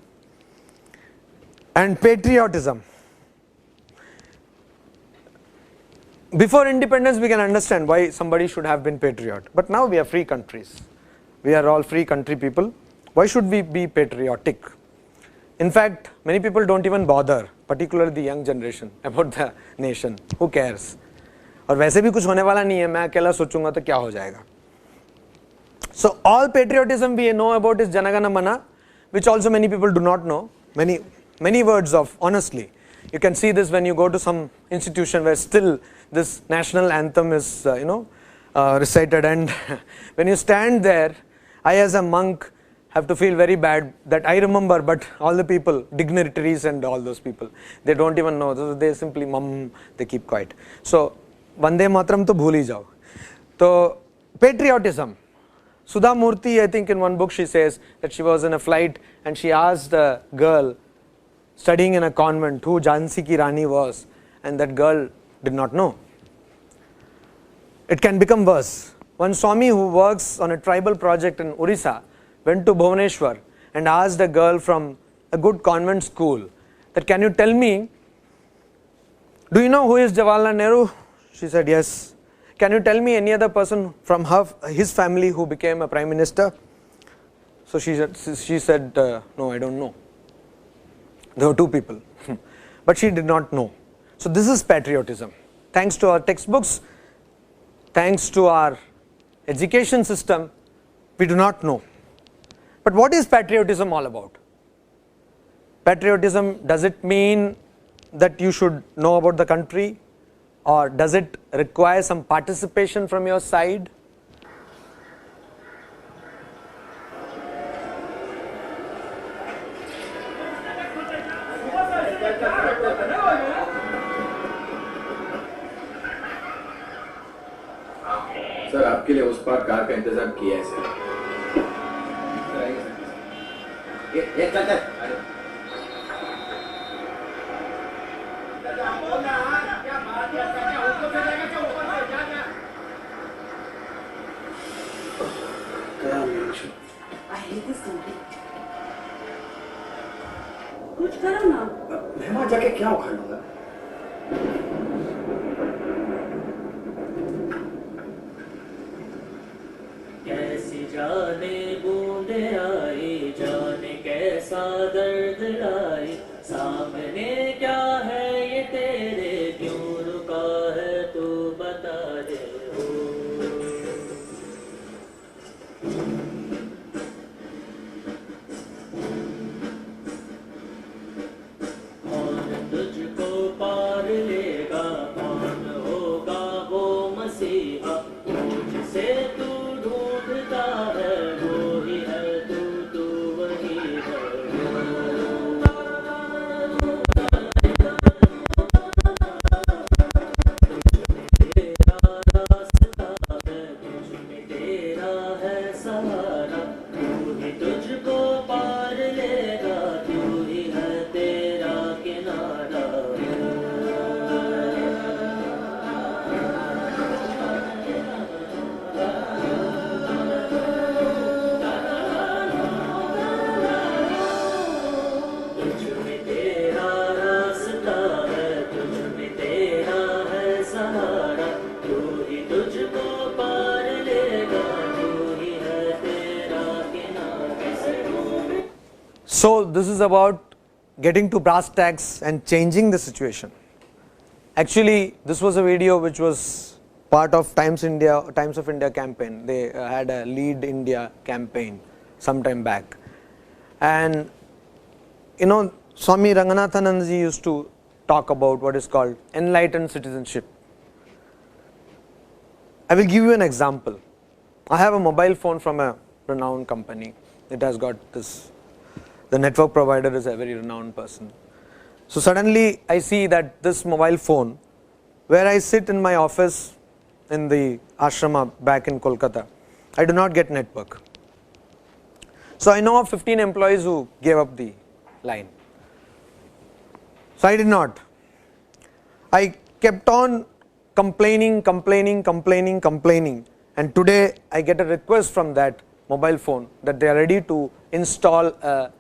[SPEAKER 1] And patriotism. Before independence, we can understand why somebody should have been patriot. But now we are free countries. We are all free country people. Why should we be patriotic? In fact, many people don't even bother, particularly the young generation, about the nation. Who cares? और वैसे भी कुछ होने वाला नहीं है, मैं अकेला सोचूंगा तो क्या हो जाएगा. So all patriotism we know about is Janagana Mana, which also many people do not know. Many words of, honestly. You can see this when you go to some institution where still this national anthem is recited, and when you stand there, I as a monk have to feel very bad that I remember, but all the people, dignitaries and all those people, they don't even know. They simply they keep quiet. So Vande Mataram to bhul hi jao. So patriotism. Sudha Murthy, I think in one book she says that she was in a flight and she asked a girl studying in a convent who Jhansi ki Rani was, and that girl did not know. It can become worse. One Swami who works on a tribal project in Orissa went to Bhubaneswar and asked a girl from a good convent school that, can you tell me, do you know who is Jawaharlal Nehru? She said yes. Can you tell me any other person from his family who became a prime minister? So she said no, I don't know. There were two people, but she did not know. So this is patriotism. Thanks to our textbooks, thanks to our education system, we do not know. But what is patriotism all about? Patriotism, does it mean that you should know about the country, or does it require some participation from your side?
[SPEAKER 2] Sir आपके लिए उस पार car का इंतजाम किया है sir. एक चलते.
[SPEAKER 3] कुछ करो ना.
[SPEAKER 2] मैं जाके क्या उखाड़ लूंगा.
[SPEAKER 4] कैसी जाने बूंदे आई, जाने कैसा दर्द लाई, सामने क्या है ये तेरे, क्यों रुका है तू बता दे. कौन तुझको पार लेगा, कौन होगा वो मसीहा, मुझसे तू ढूंढता है, वो ही है तू वही है. तेरा रास्ता है, तुझ में तेरा है सहारा, तू ही तुझको पार लेगा, तू ही है तेरा किनारा. तुझ में तेरा रास्ता है, तुझ में तेरा है सहारा, तू ही तुझको पार लेगा, तू ही है तेरा किनारा.
[SPEAKER 1] So this is about getting to brass tacks and changing the situation. Actually, this was a video which was part of Times of India campaign. They had a Lead India campaign some time back, and Swami Ranganathananda ji used to talk about what is called enlightened citizenship. I will give you an example. I have a mobile phone from a renowned company. It has got this, the network provider is a very renowned person. So suddenly I see that this mobile phone, where I sit in my office in the ashrama back in Kolkata, I do not get network. So I know of 15 employees who gave up the line. So I did not. I kept on complaining, and today I get a request from that mobile phone that they are ready to install a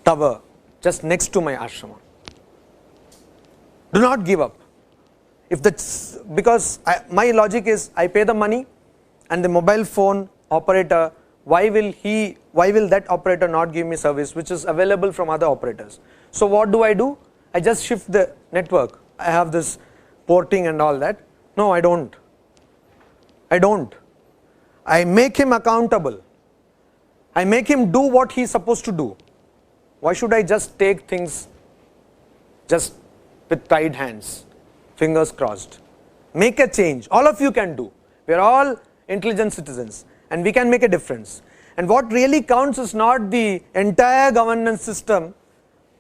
[SPEAKER 1] tower just next to my ashrama. Do not give up. If that's because my logic is I pay the money and the mobile phone operator, why will that operator not give me service which is available from other operators? So what do? I just shift the network. I have this porting and all that. No, I don't. I make him accountable. I make him do what he's supposed to do. Why should I just take things just with tied hands, fingers crossed? Make a change. All of you can do. We are all intelligent citizens and we can make a difference. And what really counts is not the entire governance system,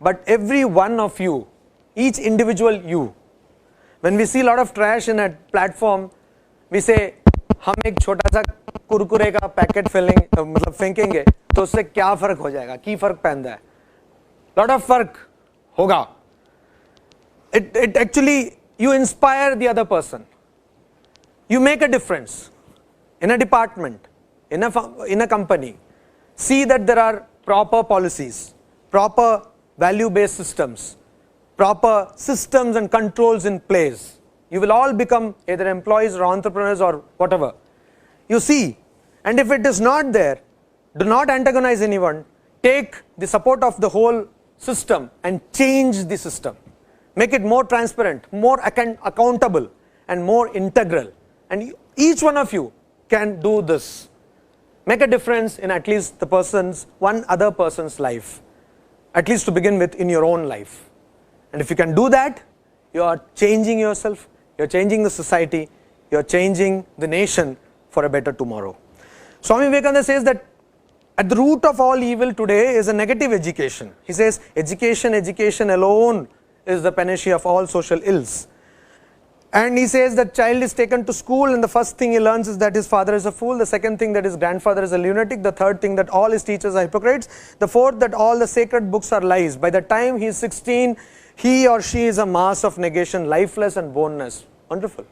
[SPEAKER 1] but every one of you, each individual you. When we see a lot of trash in a platform, we say, हम एक छोटा सा कुरकुरे का packet मतलब फेंकेंगे तो उससे क्या फर्क हो जाएगा, की फर्क पैंदा है, lot of फर्क होगा. It actually, you inspire the other person. You make a difference in a department, in a company. See that there are proper policies, proper value-based systems, proper systems and controls in place. You will all become either employees or entrepreneurs or whatever. You see, and if it is not there, do not antagonize anyone. Take the support of the whole system and change the system. Make it more transparent, more accountable and more integral. And each one of you can do this. Make a difference in at least one other person's life. At least to begin with, in your own life. And if you can do that, you are changing yourself, you are changing the society, you are changing the nation for a better tomorrow. Swami Vivekananda says that at the root of all evil today is a negative education. He says education alone is the panacea of all social ills. And he says that child is taken to school and the first thing he learns is that his father is a fool, the second thing that his grandfather is a lunatic, the third thing that all his teachers are hypocrites, the fourth that all the sacred books are lies. By the time he is 16, he or she is a mass of negation, lifeless and boneless. Wonderful.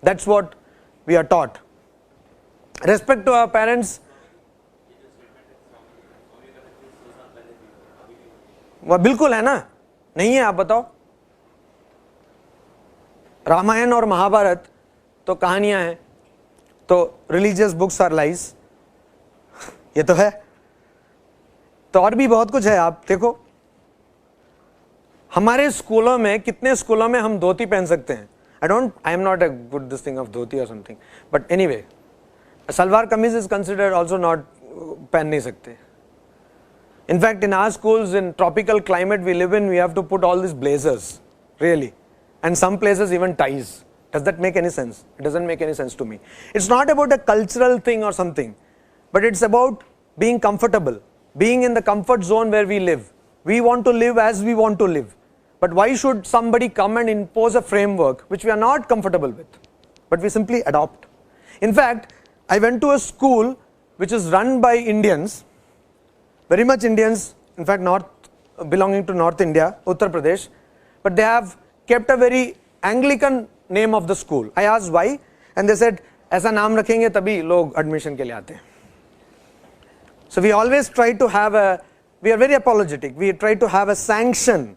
[SPEAKER 1] That's what we are taught. Respect to our parents. बिल्कुल है ना, नहीं है, आप बताओ. रामायण और महाभारत तो कहानियां हैं, तो रिलीजियस बुक्स आर लाइज, ये तो है. तो और भी बहुत कुछ है. आप देखो हमारे स्कूलों में, कितने स्कूलों में हम धोती पहन सकते हैं. I am not a good this thing of dhoti और something, but anyway salwar kameez is considered also not, पहन नहीं सकते. In fact, in our schools, in tropical climate we live in, we have to put all these blazers, really. And some places even ties. Does that make any sense? It doesn't make any sense to me. It's not about a cultural thing or something, but it's about being comfortable, being in the comfort zone where we live. We want to live as we want to live. But why should somebody come and impose a framework which we are not comfortable with, but we simply adopt? In fact, I went to a school which is run by Indians, very much Indians, in fact belonging to North India, Uttar Pradesh, but they have kept a very Anglican name of the school. I asked why, and they said, ऐसा नाम रखेंगे तभी लोग admission के लिए आते हैं. So we always try to have we are very apologetic, we try to have a sanction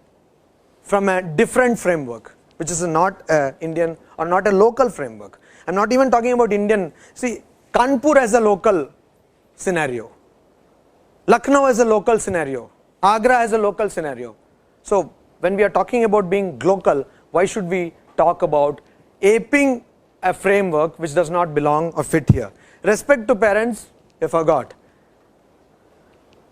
[SPEAKER 1] from a different framework, which is not Indian or not a local framework. I'm not even talking about Indian. See, Kanpur as a local scenario, Lucknow as a local scenario, Agra as a local scenario. So when we are talking about being local, why should we talk about aping a framework which does not belong or fit here? Respect to parents, you forgot.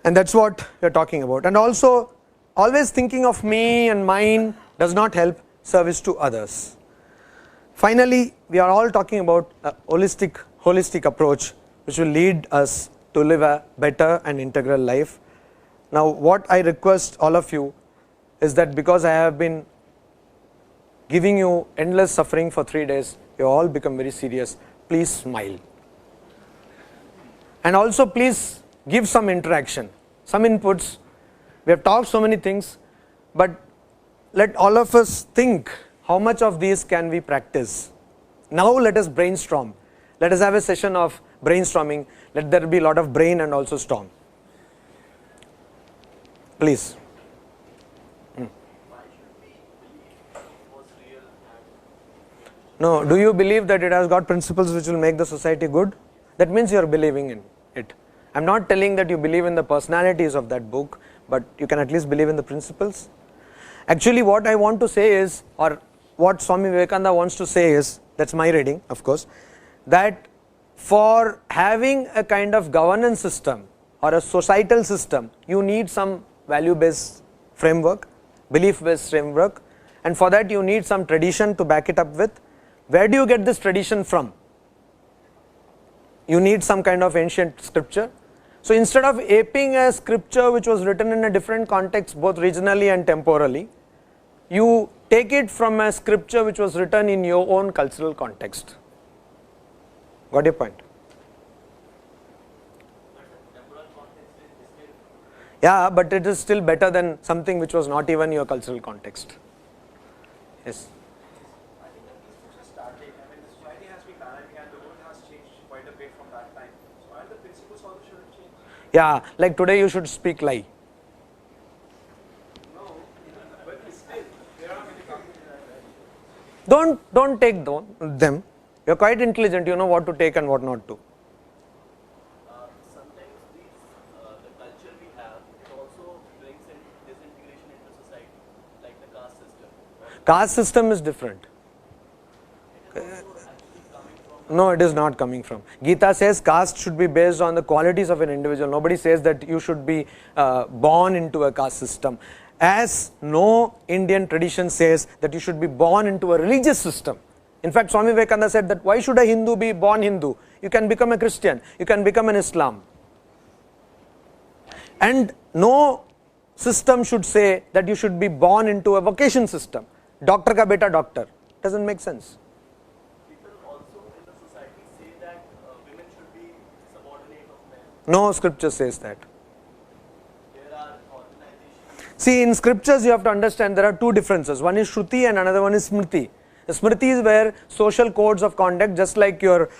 [SPEAKER 1] And that's what we are talking about. And also, always thinking of me and mine does not help service to others. Finally, we are all talking about a holistic approach which will lead us to live a better and integral life. Now, what I request all of you is that because I have been giving you endless suffering for 3 days, you all become very serious. Please smile. And also please give some interaction, some inputs. We have talked so many things, but let all of us think how much of these can we practice. Now let us brainstorm. Let us have a session of brainstorming. Let there be a lot of brain and also storm. Please. No, do you believe that it has got principles which will make the society good? that means you are believing in it. I am not telling that you believe in the personalities of that book, but you can at least believe in the principles. Actually what I want to say is, or what Swami Vivekananda wants to say is, that's my reading of course, that for having a kind of governance system or a societal system, you need some value based framework, belief based framework, and for that you need some tradition to back it up with. Where do you get this tradition from? You need some kind of ancient scripture. So instead of aping a scripture which was written in a different context both regionally and temporally, you take it from a scripture which was written in your own cultural context. Got your point? Yeah, but it is still better than something which was not even your cultural context. Yes.
[SPEAKER 3] I think that these books are static. I mean, the society has been dynamic and the world has changed quite a bit from that time. So, and the principles also shouldn't change.
[SPEAKER 1] Yeah, like today you should speak lie.
[SPEAKER 3] No, but still, there are many companies that
[SPEAKER 1] Don't take them. You are quite intelligent, you know what to take and what not to.
[SPEAKER 4] Sometimes the culture we have, it also brings in disintegration into society, like the caste system.
[SPEAKER 1] Caste system is different.
[SPEAKER 4] It is also actually coming from
[SPEAKER 1] No, it is not coming from. Gita says caste should be based on the qualities of an individual. Nobody says that you should be born into a caste system. As no Indian tradition says that you should be born into a religious system. In fact, Swami Vivekananda said that why should a Hindu be born Hindu? You can become a Christian, you can become an Islam. And no system should say that you should be born into a vocation system. Doctor ka beta doctor. Doesn't make sense.
[SPEAKER 4] people also in the society say that women should be subordinate of men.
[SPEAKER 1] No scripture says that.
[SPEAKER 4] There are organizations.
[SPEAKER 1] See, in scriptures you have to understand there are two differences. One is Shruti and another one is Smriti. The Smritis were social codes of conduct just like your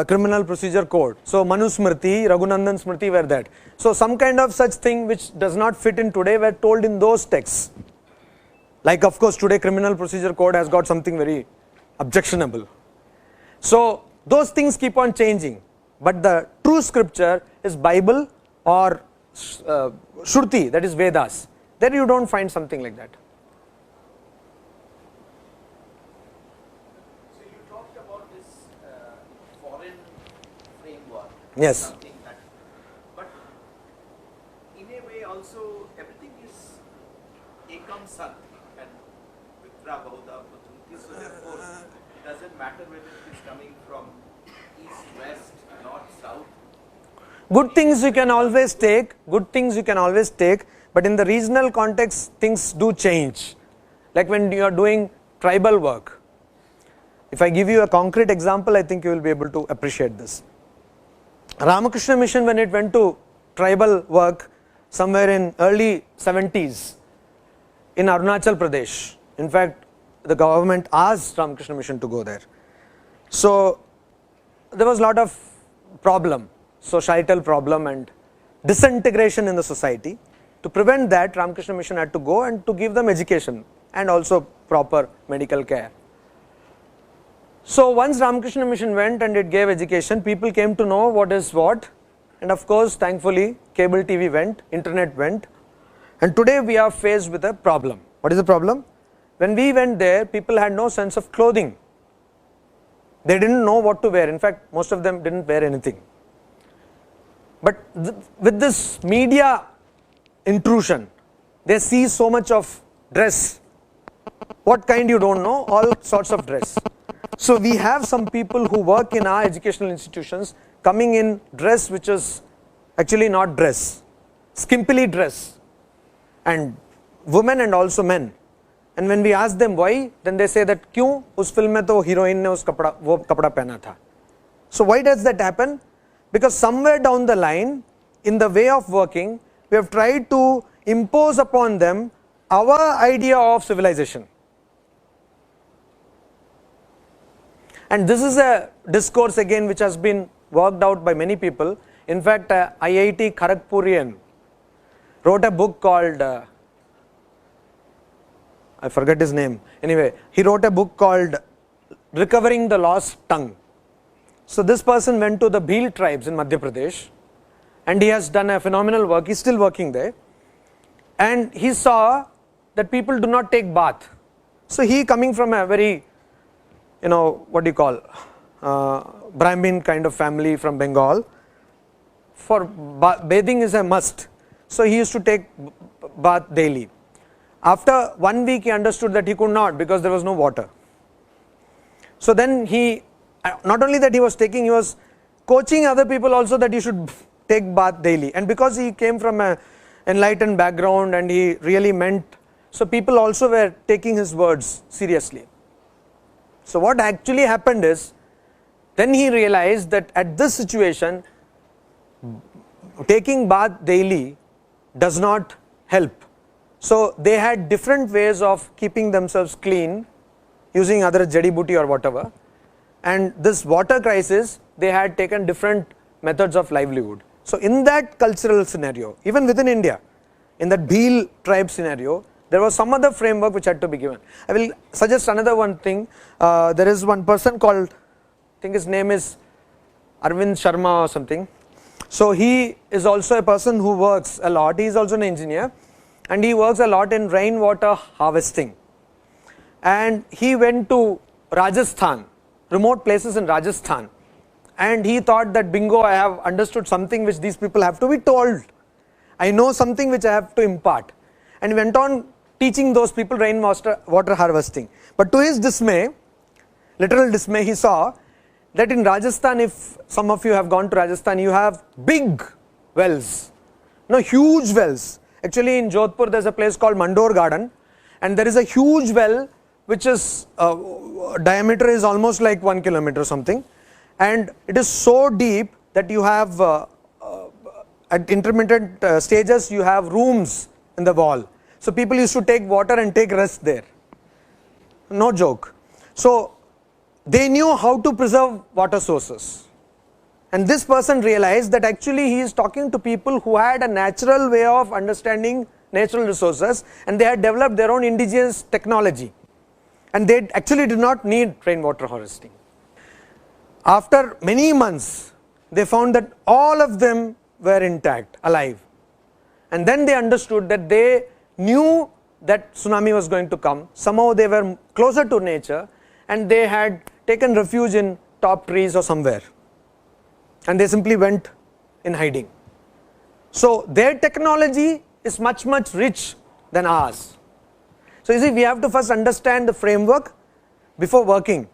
[SPEAKER 1] criminal procedure code. So Manu Smriti, Raghunandan Smriti were that. So some kind of such thing which does not fit in today were told in those texts. Like of course today criminal procedure code has got something very objectionable. So those things keep on changing. But the true scripture is Bible or Shruti, that is Vedas. There you don't find something like that.
[SPEAKER 3] So you talked about this foreign framework.
[SPEAKER 1] Yes.
[SPEAKER 3] Something that, but in a way also everything is ekam sat and vitra bahuda pratunti. So therefore it doesn't matter whether it is coming from east, west, north, south.
[SPEAKER 1] Good things you can always take, but in the regional context things do change. Like when you are doing tribal work. If I give you a concrete example, I think you will be able to appreciate this. Ramakrishna mission, when it went to tribal work somewhere in early 70s in Arunachal Pradesh. In fact, the government asked Ramakrishna mission to go there. So there was a lot of problem, societal problem and disintegration in the society. To prevent that, Ramakrishna mission had to go and to give them education and also proper medical care. So once Ramakrishna mission went and it gave education, people came to know what is what, and of course thankfully cable TV went, internet went, and today we are faced with a problem. What is the problem? When we went there, people had no sense of clothing. They didn't know what to wear. In fact, most of them didn't wear anything. But with this media intrusion, they see so much of dress. What kind you don't know, all sorts of dress. So we have some people who work in our educational institutions coming in dress which is actually not dress, skimpily dress, and women and also men. And when we ask them why, then they say that क्यों उस film में तो heroine ने वो कपड़ा पहना था. So why does that happen? Because somewhere down the line, in the way of working, we have tried to impose upon them our idea of civilization. And this is a discourse again which has been worked out by many people. In fact, IIT Kharagpurian wrote a book called, I forget his name. Anyway, he wrote a book called Recovering the Lost Tongue. So this person went to the Bhil tribes in Madhya Pradesh, and he has done a phenomenal work. He's still working there, and he saw that people do not take bath. So he, coming from a very, what do you call, Brahmin kind of family from Bengal, for bathing is a must. So he used to take bath daily. After 1 week he understood that he could not, because there was no water. So then he, not only that he was taking, he was coaching other people also that you should take bath daily. And because he came from an enlightened background and he really meant, so people also were taking his words seriously. So what actually happened is, then he realized that at this situation, taking bath daily does not help. So they had different ways of keeping themselves clean using other jadi booty or whatever. And this water crisis, they had taken different methods of livelihood. So in that cultural scenario, even within India, in that Bhil tribe scenario, there was some other framework which had to be given. I will suggest another one thing. There is one person called, I think his name is Arvind Sharma or something. So he is also a person who works a lot. He is also an engineer, and he works a lot in rainwater harvesting. And he went to Rajasthan, remote places in Rajasthan, and he thought that bingo, I have understood something which these people have to be told. I know something which I have to impart. And he went on teaching those people rainwater harvesting. But to his dismay, literal dismay, he saw that in Rajasthan, if some of you have gone to Rajasthan, you have big wells, huge wells. Actually in Jodhpur there is a place called Mandor Garden, and there is a huge well which is diameter is almost like 1 kilometer or something, and it is so deep that you have at intermittent stages you have rooms in the wall. So people used to take water and take rest there. No joke. So they knew how to preserve water sources. And this person realized that actually he is talking to people who had a natural way of understanding natural resources, and they had developed their own indigenous technology. And they actually did not need rainwater harvesting. After many months, they found that all of them were intact, alive. And then they understood that they knew that tsunami was going to come. Somehow they were closer to nature, and they had taken refuge in top trees or somewhere. And they simply went in hiding. So their technology is much, much rich than ours. So you see, we have to first understand the framework before working.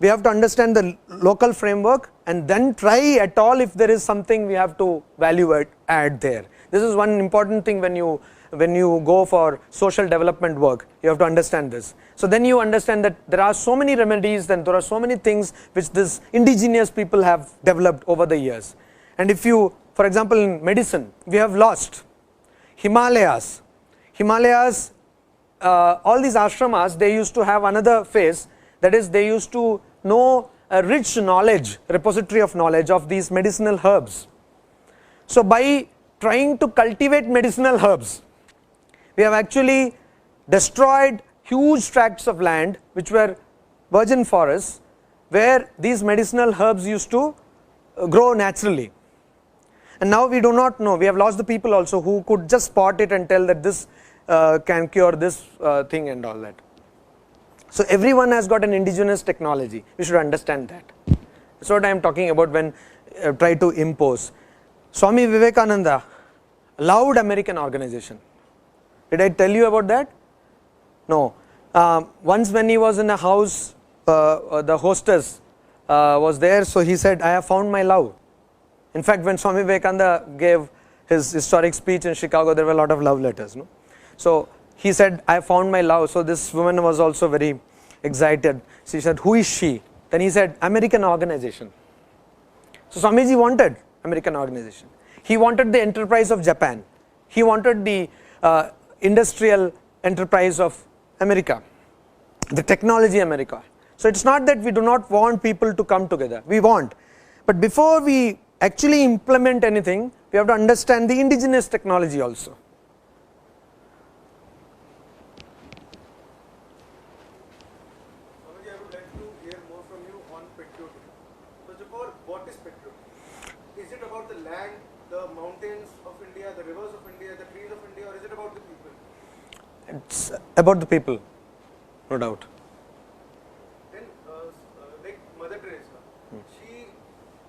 [SPEAKER 1] We have to understand the local framework, and then try at all if there is something we have to value add there. This is one important thing when you go for social development work. You have to understand this. So then you understand that there are so many remedies, and there are so many things which this indigenous people have developed over the years. And if you, for example, in medicine, we have lost Himalayas. All these ashramas, they used to have another phase, that is, they used to know a rich knowledge, repository of knowledge of these medicinal herbs. So by trying to cultivate medicinal herbs, we have actually destroyed huge tracts of land which were virgin forests, where these medicinal herbs used to grow naturally. And now we do not know, we have lost the people also who could just spot it and tell that this can cure this thing and all that. So everyone has got an indigenous technology. We should understand that. That's what I am talking about when try to impose. Swami Vivekananda loved American organization. Did I tell you about that? No. Once when he was in a house, the hostess was there, so he said, I have found my love. In fact, when Swami Vivekananda gave his historic speech in Chicago, there were a lot of love letters. No? So he said, I found my love. So this woman was also very excited. She said, who is she? Then he said, American organization. So Swamiji wanted American organization. He wanted the enterprise of Japan. He wanted the industrial enterprise of America, the technology America. So it's not that we do not want people to come together. We want. But before we actually implement anything, we have to understand the indigenous technology also.
[SPEAKER 3] Swamiji, I would like to hear more from you on patriotism. First of all,
[SPEAKER 5] what is petrol? Is it about the land, the mountains of India, the rivers of India, the trees of India, or is it about the people?
[SPEAKER 1] It's about the people, no doubt.
[SPEAKER 5] Then, like Mother Teresa, she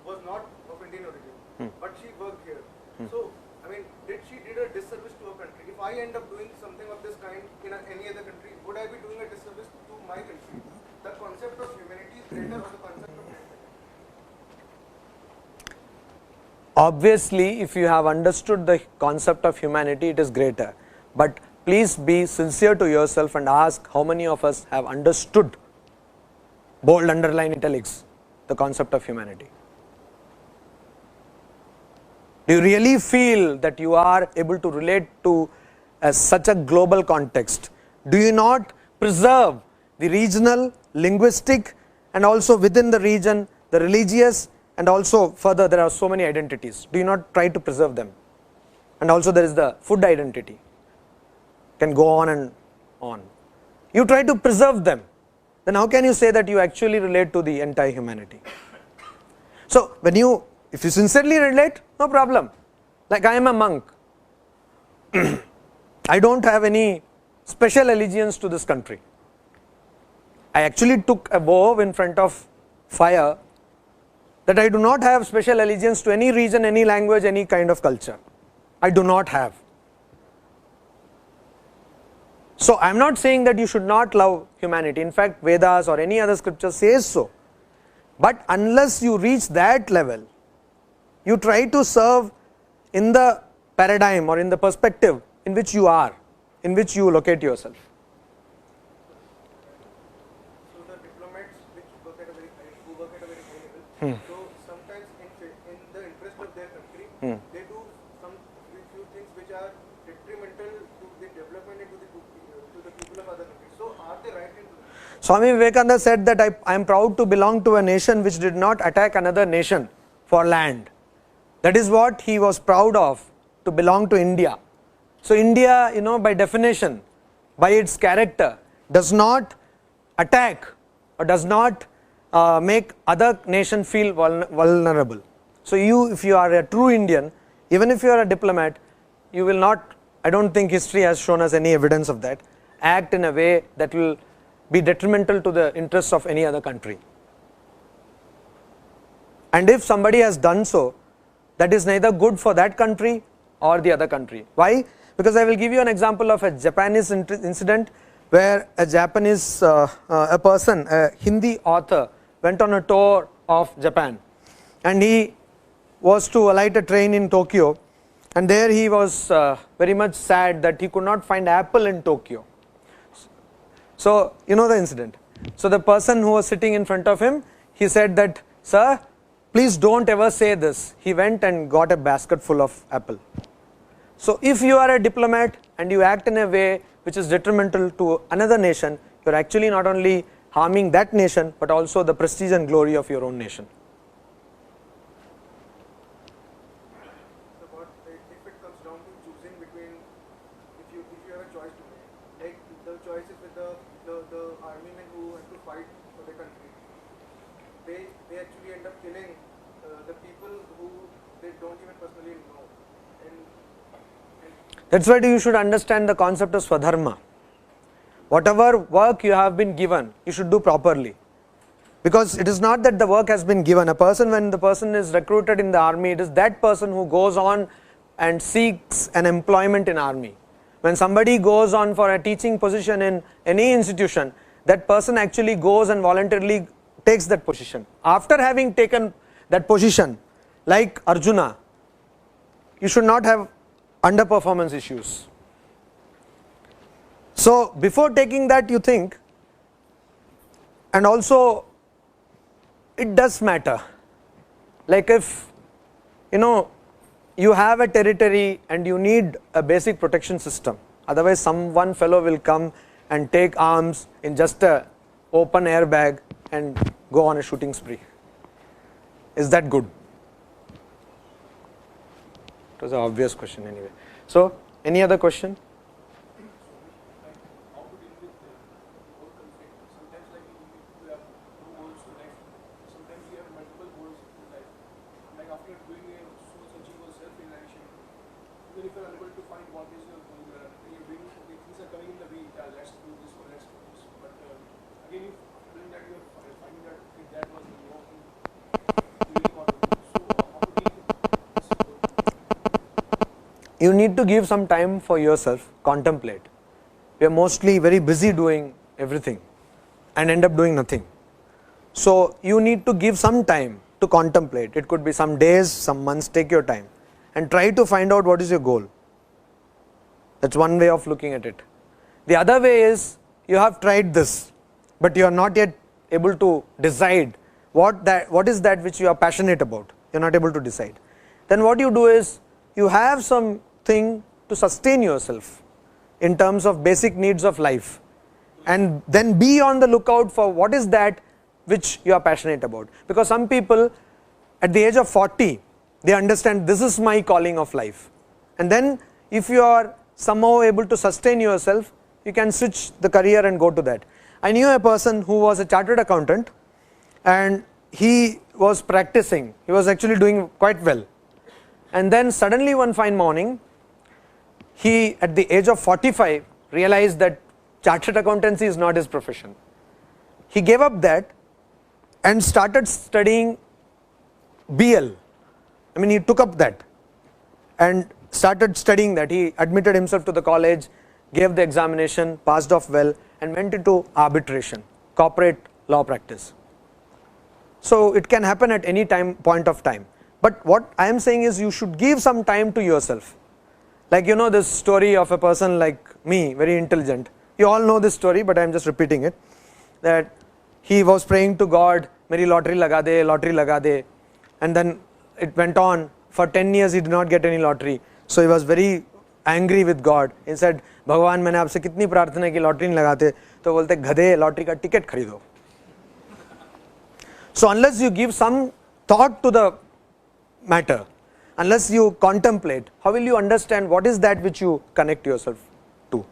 [SPEAKER 5] was not of Indian origin, but she worked here. So, I mean, did a disservice to her country? If I end up doing something of this kind in any other country, would I be doing a disservice to my country? The concept of humanity is greater, or the concept of humanity?
[SPEAKER 1] Obviously, if you have understood the concept of humanity, it is greater. But please be sincere to yourself and ask how many of us have understood, bold underline italics, the concept of humanity. Do you really feel that you are able to relate to such a global context? Do you not preserve the regional, linguistic, and also within the region, the religious, and also further there are so many identities. Do you not try to preserve them? And also there is the food identity. Can go on and on. You try to preserve them. Then how can you say that you actually relate to the entire humanity? So if you sincerely relate, no problem. Like I am a monk. I don't have any special allegiance to this country. I actually took a vow in front of fire that I do not have special allegiance to any region, any language, any kind of culture. I do not have. So I am not saying that you should not love humanity. In fact, Vedas or any other scripture says so. But unless you reach that level, you try to serve in the paradigm or in the perspective in which you are, in which you locate yourself.
[SPEAKER 5] So the diplomats who work at a very high level, so sometimes in the interest of their country, they do some few things which are detrimental to the development and to the people of other countries. So are they right in doing that?
[SPEAKER 1] Swami Vivekananda said that I am proud to belong to a nation which did not attack another nation for land. That is what he was proud of, to belong to India. So India, by definition, by its character, does not attack or does not make other nation feel vulnerable. So if you are a true Indian, even if you are a diplomat, you will not, I don't think history has shown us any evidence of that, act in a way that will be detrimental to the interests of any other country. And if somebody has done so, that is neither good for that country or the other country. Why? Because I will give you an example of a Japanese incident where a Japanese a person, a Hindi author, went on a tour of Japan, and he was to alight a train in Tokyo, and there he was very much sad that he could not find apple in Tokyo. So you know the incident. So the person who was sitting in front of him, he said that, "Sir, please don't ever say this." He went and got a basket full of apple. So if you are a diplomat and you act in a way which is detrimental to another nation, you are actually not only harming that nation but also the prestige and glory of your own nation.
[SPEAKER 5] So what if it comes down to choosing between, if you have a choice to make, like the choice is with the army men who have to fight for their country, they actually end up killing the people who they don't even personally know.
[SPEAKER 1] That's why you should understand the concept of Swadharma. Whatever work you have been given, you should do properly. Because it is not that the work has been given. When the person is recruited in the army, it is that person who goes on and seeks an employment in army. When somebody goes on for a teaching position in any institution, that person actually goes and voluntarily takes that position. After having taken that position, like Arjuna, you should not have underperformance issues. So before taking that, you think, and also it does matter. Like if you have a territory and you need a basic protection system, otherwise one fellow will come and take arms in just a open airbag and go on a shooting spree. Is that good? It was an obvious question anyway. So, any other question?
[SPEAKER 5] How to deal with goal conflict? Sometimes like you have two goals to life. Sometimes you have multiple goals in life. able to find what is your goal. You're doing okay, things are coming in the way. Let's do this or let's do this. But again, if doing that, you're finding that okay, that was the working. Doing what to do. So how to deal with this?
[SPEAKER 1] You need to give some time for yourself, contemplate. We are mostly very busy doing everything and end up doing nothing. So you need to give some time to contemplate. It could be some days, some months, take your time and try to find out what is your goal. That's one way of looking at it. The other way is you have tried this, but you are not yet able to decide what is that which you are passionate about. You are not able to decide. Then what you do is you have something to sustain yourself in terms of basic needs of life, and then be on the lookout for what is that which you are passionate about. Because some people at the age of 40, they understand this is my calling of life, and then if you are somehow able to sustain yourself, you can switch the career and go to that. I knew a person who was a chartered accountant, and he was practicing, he was actually doing quite well, and then suddenly one fine morning, he at the age of 45 realized that chartered accountancy is not his profession. He gave up that and started studying BL. I mean, he took up that and started studying that. He admitted himself to the college, gave the examination, passed off well, and went into arbitration, corporate law practice. So it can happen at any point of time. But what I am saying is you should give some time to yourself. Like, you know this story of a person like me, very intelligent. You all know this story, but I am just repeating it. That he was praying to God, "Meri lottery laga de," and then it went on. For 10 years he did not get any lottery. So he was very angry with God. He said, "Bhagwan, मैंने आपसे कितनी प्रार्थना की lottery नहीं लगाते?" तो बोलते, "गधे, लॉटरी का टिकट खरीदो." So unless you give some thought to the matter, unless you contemplate, how will you understand what is that which you connect yourself to?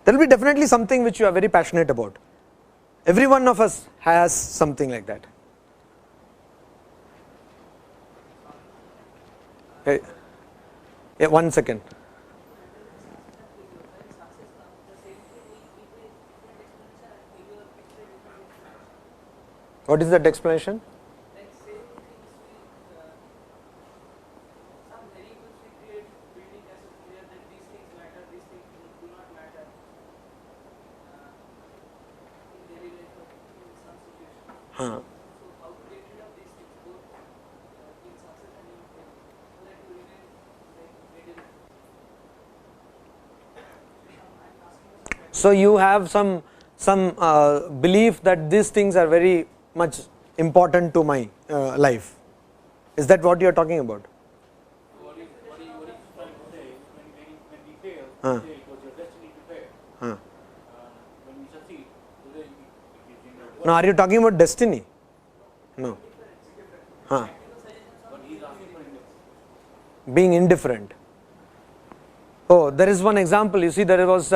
[SPEAKER 1] There will be definitely something which you are very passionate about. Every one of us has something like that. Hey, yeah, 1 second. What is that explanation? Huh. So you have some belief that these things are very much important to my life. Is that what you are talking about?
[SPEAKER 4] What he's trying to say is when we fail, today it was your destiny to fail. When we succeed, today it is
[SPEAKER 1] No, are you talking about destiny? No.
[SPEAKER 4] But he's asking for indifference.
[SPEAKER 1] Being indifferent. Oh, there is one example. You see, there was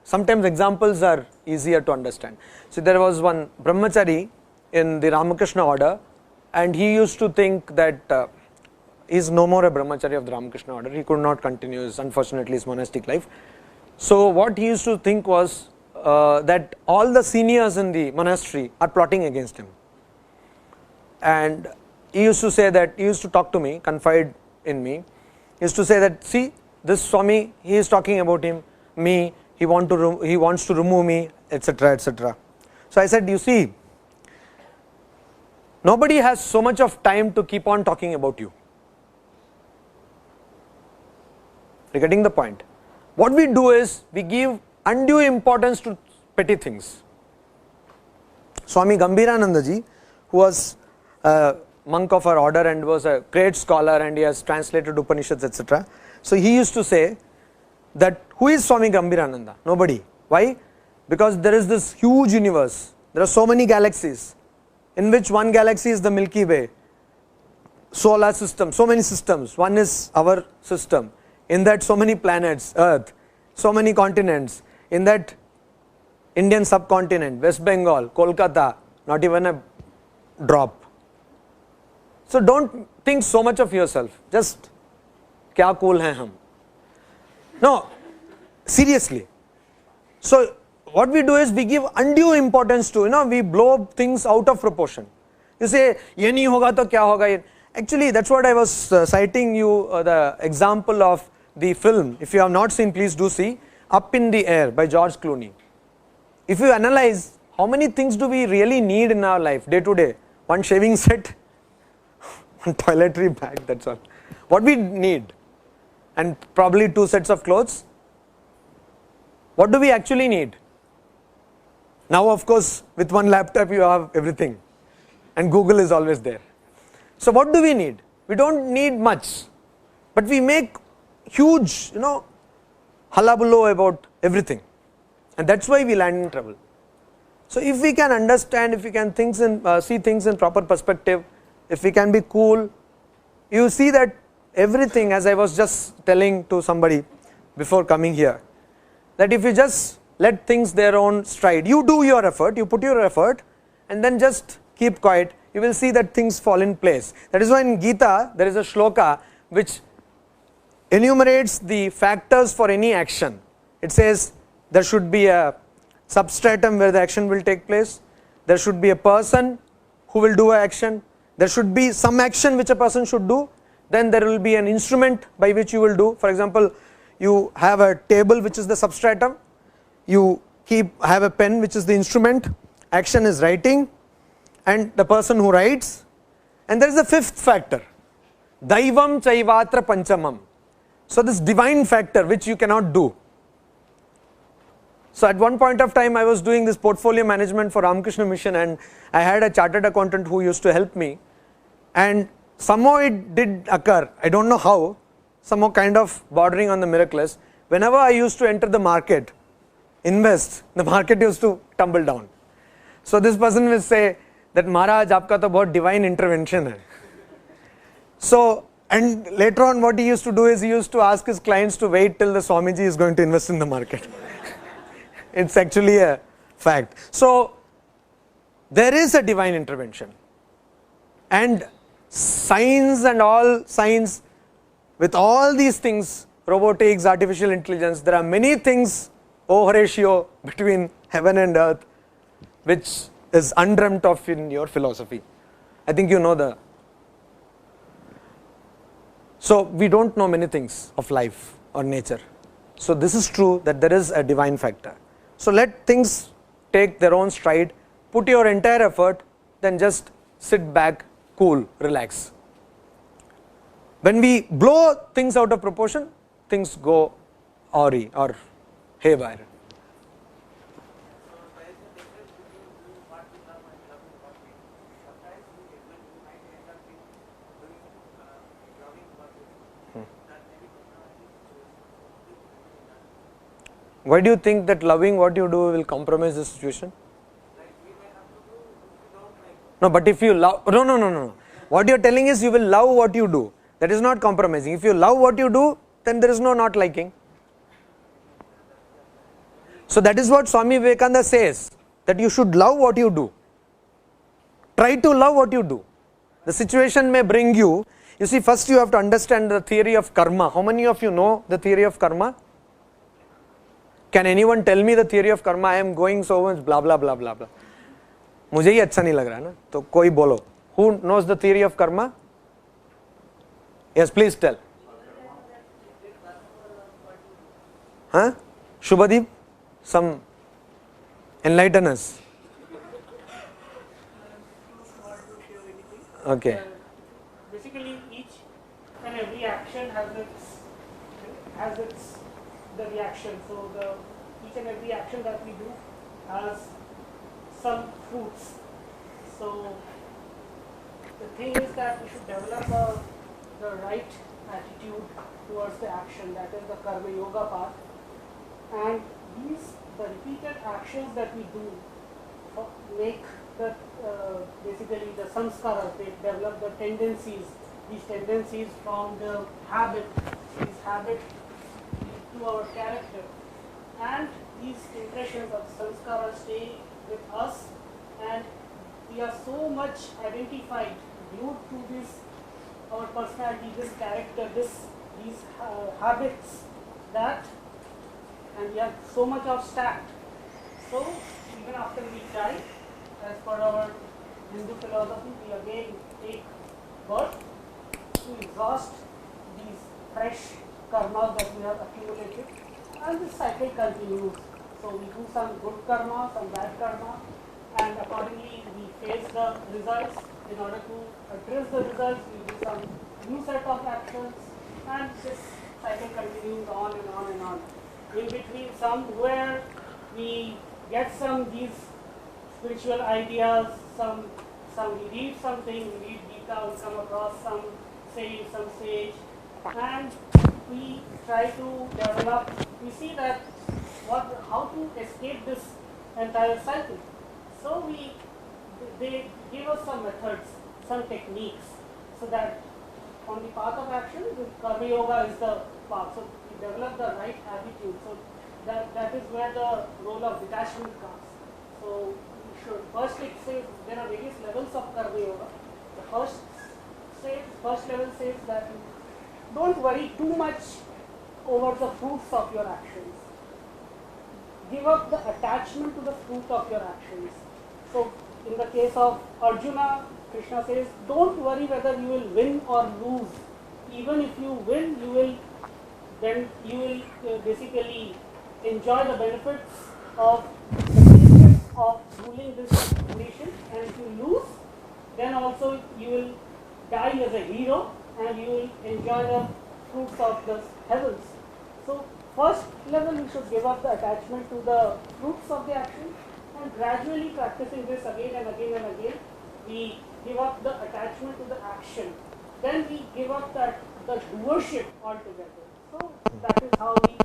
[SPEAKER 1] sometimes examples are easier to understand. So there was one brahmachari in the Ramakrishna Order, and he used to think that he is no more a brahmachari of the Ramakrishna Order. He could not continue unfortunately his monastic life. So what he used to think was that all the seniors in the monastery are plotting against him. And he used to say that, he used to talk to me, confide in me. He used to say that, see, this Swami, he is talking about me, he wants to remove me, etc., etc. So I said, you see, nobody has so much of time to keep on talking about you. You're getting the point? What we do is, we give undue importance to petty things. Swami Gambhirananda ji, who was a monk of our order and was a great scholar, and he has translated Upanishads, etc. So he used to say that who is Swami Gambhirananda? Nobody. Why? Because there is this huge universe. There are so many galaxies, in which one galaxy is the Milky Way, solar system, so many systems. One is our system. In that, so many planets, Earth, so many continents. In that, Indian subcontinent, West Bengal, Kolkata, not even a drop. So don't think so much of yourself. Just, kya cool hai hum. No, seriously. So what we do is we give undue importance to, we blow things out of proportion. You say, ye nahi hoga to kya hoga? Actually, that's what I was citing you the example of the film. If you have not seen, please do see, Up in the Air by George Clooney. If you analyze, how many things do we really need in our life, day to day? One shaving set, one toiletry bag, that's all. What we need? And probably 2 sets of clothes. What do we actually need? Now, of course, with one laptop you have everything, and Google is always there. So what do we need? We don't need much, but we make huge, hullabaloo about everything, and that's why we land in trouble. So if we can understand, if we can see things in proper perspective, if we can be cool, you see that everything, as I was just telling to somebody before coming here, that if you just let things their own stride, you do your effort, you put your effort, and then just keep quiet, you will see that things fall in place. That is why in Gita there is a shloka which enumerates the factors for any action. It says there should be a substratum where the action will take place, there should be a person who will do an action, there should be some action which a person should do, then there will be an instrument by which you will do. For example, you have a table which is the substratum, you have a pen which is the instrument, action is writing, and the person who writes, and there is a fifth factor, Daivam Chaivatra Panchamam. So this divine factor which you cannot do. So at one point of time I was doing this portfolio management for Ramakrishna Mission, and I had a chartered accountant who used to help me, and somehow it did occur, I don't know how, somehow kind of bordering on the miraculous. Whenever I used to enter the market, invest, the market used to tumble down. So this person will say that Maharaj, aapka to bahut divine intervention hai. So, and later on what he used to do is he used to ask his clients to wait till the Swamiji is going to invest in the market. It's actually a fact. So there is a divine intervention, and science and all science, with all these things, robotics, artificial intelligence, there are many things, Horatio, between heaven and earth, which is undreamt of in your philosophy. I think you know the. So we don't know many things of life or nature. So this is true that there is a divine factor. So let things take their own stride, put your entire effort, then just sit back, cool, relax. When we blow things out of proportion, things go awry or haywire. Why do you think that loving what you do will compromise the situation? No, but if you love, no. What you are telling is you will love what you do. That is not compromising. If you love what you do, then there is no not liking. So that is what Swami Vivekananda says, that you should love what you do. Try to love what you do. The situation may bring you. You see, first you have to understand the theory of karma. How many of you know the theory of karma? Can anyone tell me the theory of karma? I am going so much blah blah blah blah blah. मुझे ही अच्छा नहीं लग रहा है ना, तो कोई बोलो. Who knows the theory of karma? Yes, please tell. Huh? Shubhadeep, some enlighten us. Okay.
[SPEAKER 6] Basically, each and every action has the reaction. So each and every action that we do has some fruits. So the thing is that we should develop the right attitude towards the action, that is the karma yoga path. And the repeated actions that we do make basically the samskaras, they develop the tendencies. These tendencies from the habit, these habits to our character, and these impressions of samskaras stay with us, and we are so much identified, glued to this, our personality, this character, these habits, that, and we have so much of stacked. So even after we die, as per our Hindu philosophy, we again take birth to exhaust these fresh karmas that we have accumulated, and this cycle continues. So we do some good karma, some bad karma, and accordingly we face the results. In order to address the results, we do some new set of actions, and this cycle continues on and on and on. In between, somewhere we get some these spiritual ideas, we read something, we read Gita, we come across some sage, and we try to develop, we see that how to escape this entire cycle. So they give us some methods, some techniques, so that on the path of action, the Karma Yoga is the path. So we develop the right attitude. So that is where the role of detachment comes. So we should first, it says there are various levels of Karma Yoga. The first level says that don't worry too much over the fruits of your actions. Give up the attachment to the fruit of your actions. So in the case of Arjuna, Krishna says, don't worry whether you will win or lose. Even if you win, you will basically enjoy the benefits of ruling this nation. And if you lose, then also you will die as a hero and you will enjoy the fruits of the heavens. So first level, we should give up the attachment to the fruits of the action, and gradually practicing this again and again and again, we give up the attachment to the action. Then we give up the doership altogether. So that is how we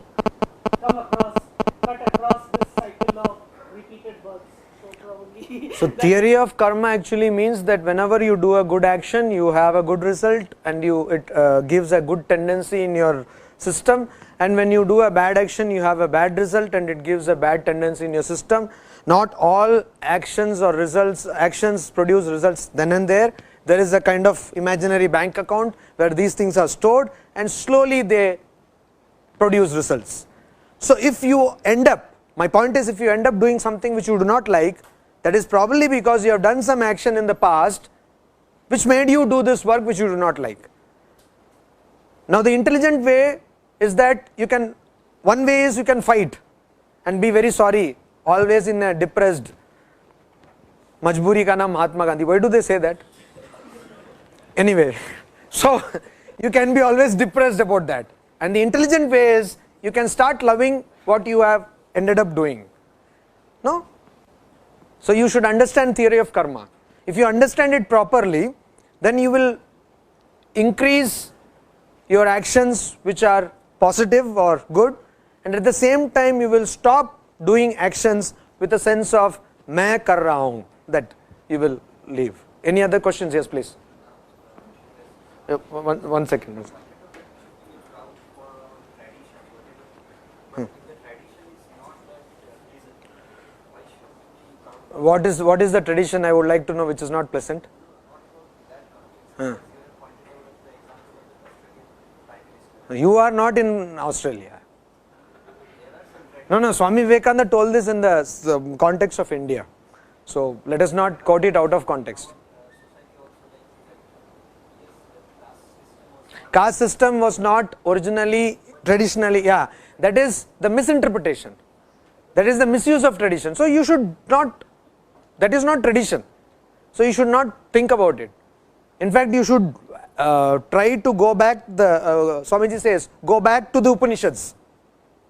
[SPEAKER 6] cut across this cycle of repeated births. So probably.
[SPEAKER 1] So theory of karma actually means that whenever you do a good action, you have a good result, and it gives a good tendency in your system. And when you do a bad action, you have a bad result, and it gives a bad tendency in your system. Not all actions produce results then and there. There is a kind of imaginary bank account where these things are stored, and slowly they produce results. So if you end up, my point is, if you end up doing something which you do not like, that is probably because you have done some action in the past which made you do this work which you do not like. Now the intelligent way is that one way is you can fight and be very sorry, always in a depressed, Majburi ka naam Mahatma Gandhi. Why do they say that? Anyway, so you can be always depressed about that. And the intelligent way is you can start loving what you have ended up doing. No? So you should understand theory of karma. If you understand it properly, then you will increase your actions which are positive or good, and at the same time you will stop doing actions with a sense of main kar raha hoon, that you will leave. Any other questions? Yes, please. One second. What is the tradition, I would like to know, which is not pleasant? You are not in Australia. No, Swami Vivekananda told this in the context of India. So let us not quote it out of context. Caste system was not originally, traditionally, that is the misinterpretation. That is the misuse of tradition. So you should not, that is not tradition. So you should not think about it. In fact, you should try to go back, Swamiji says, go back to the Upanishads.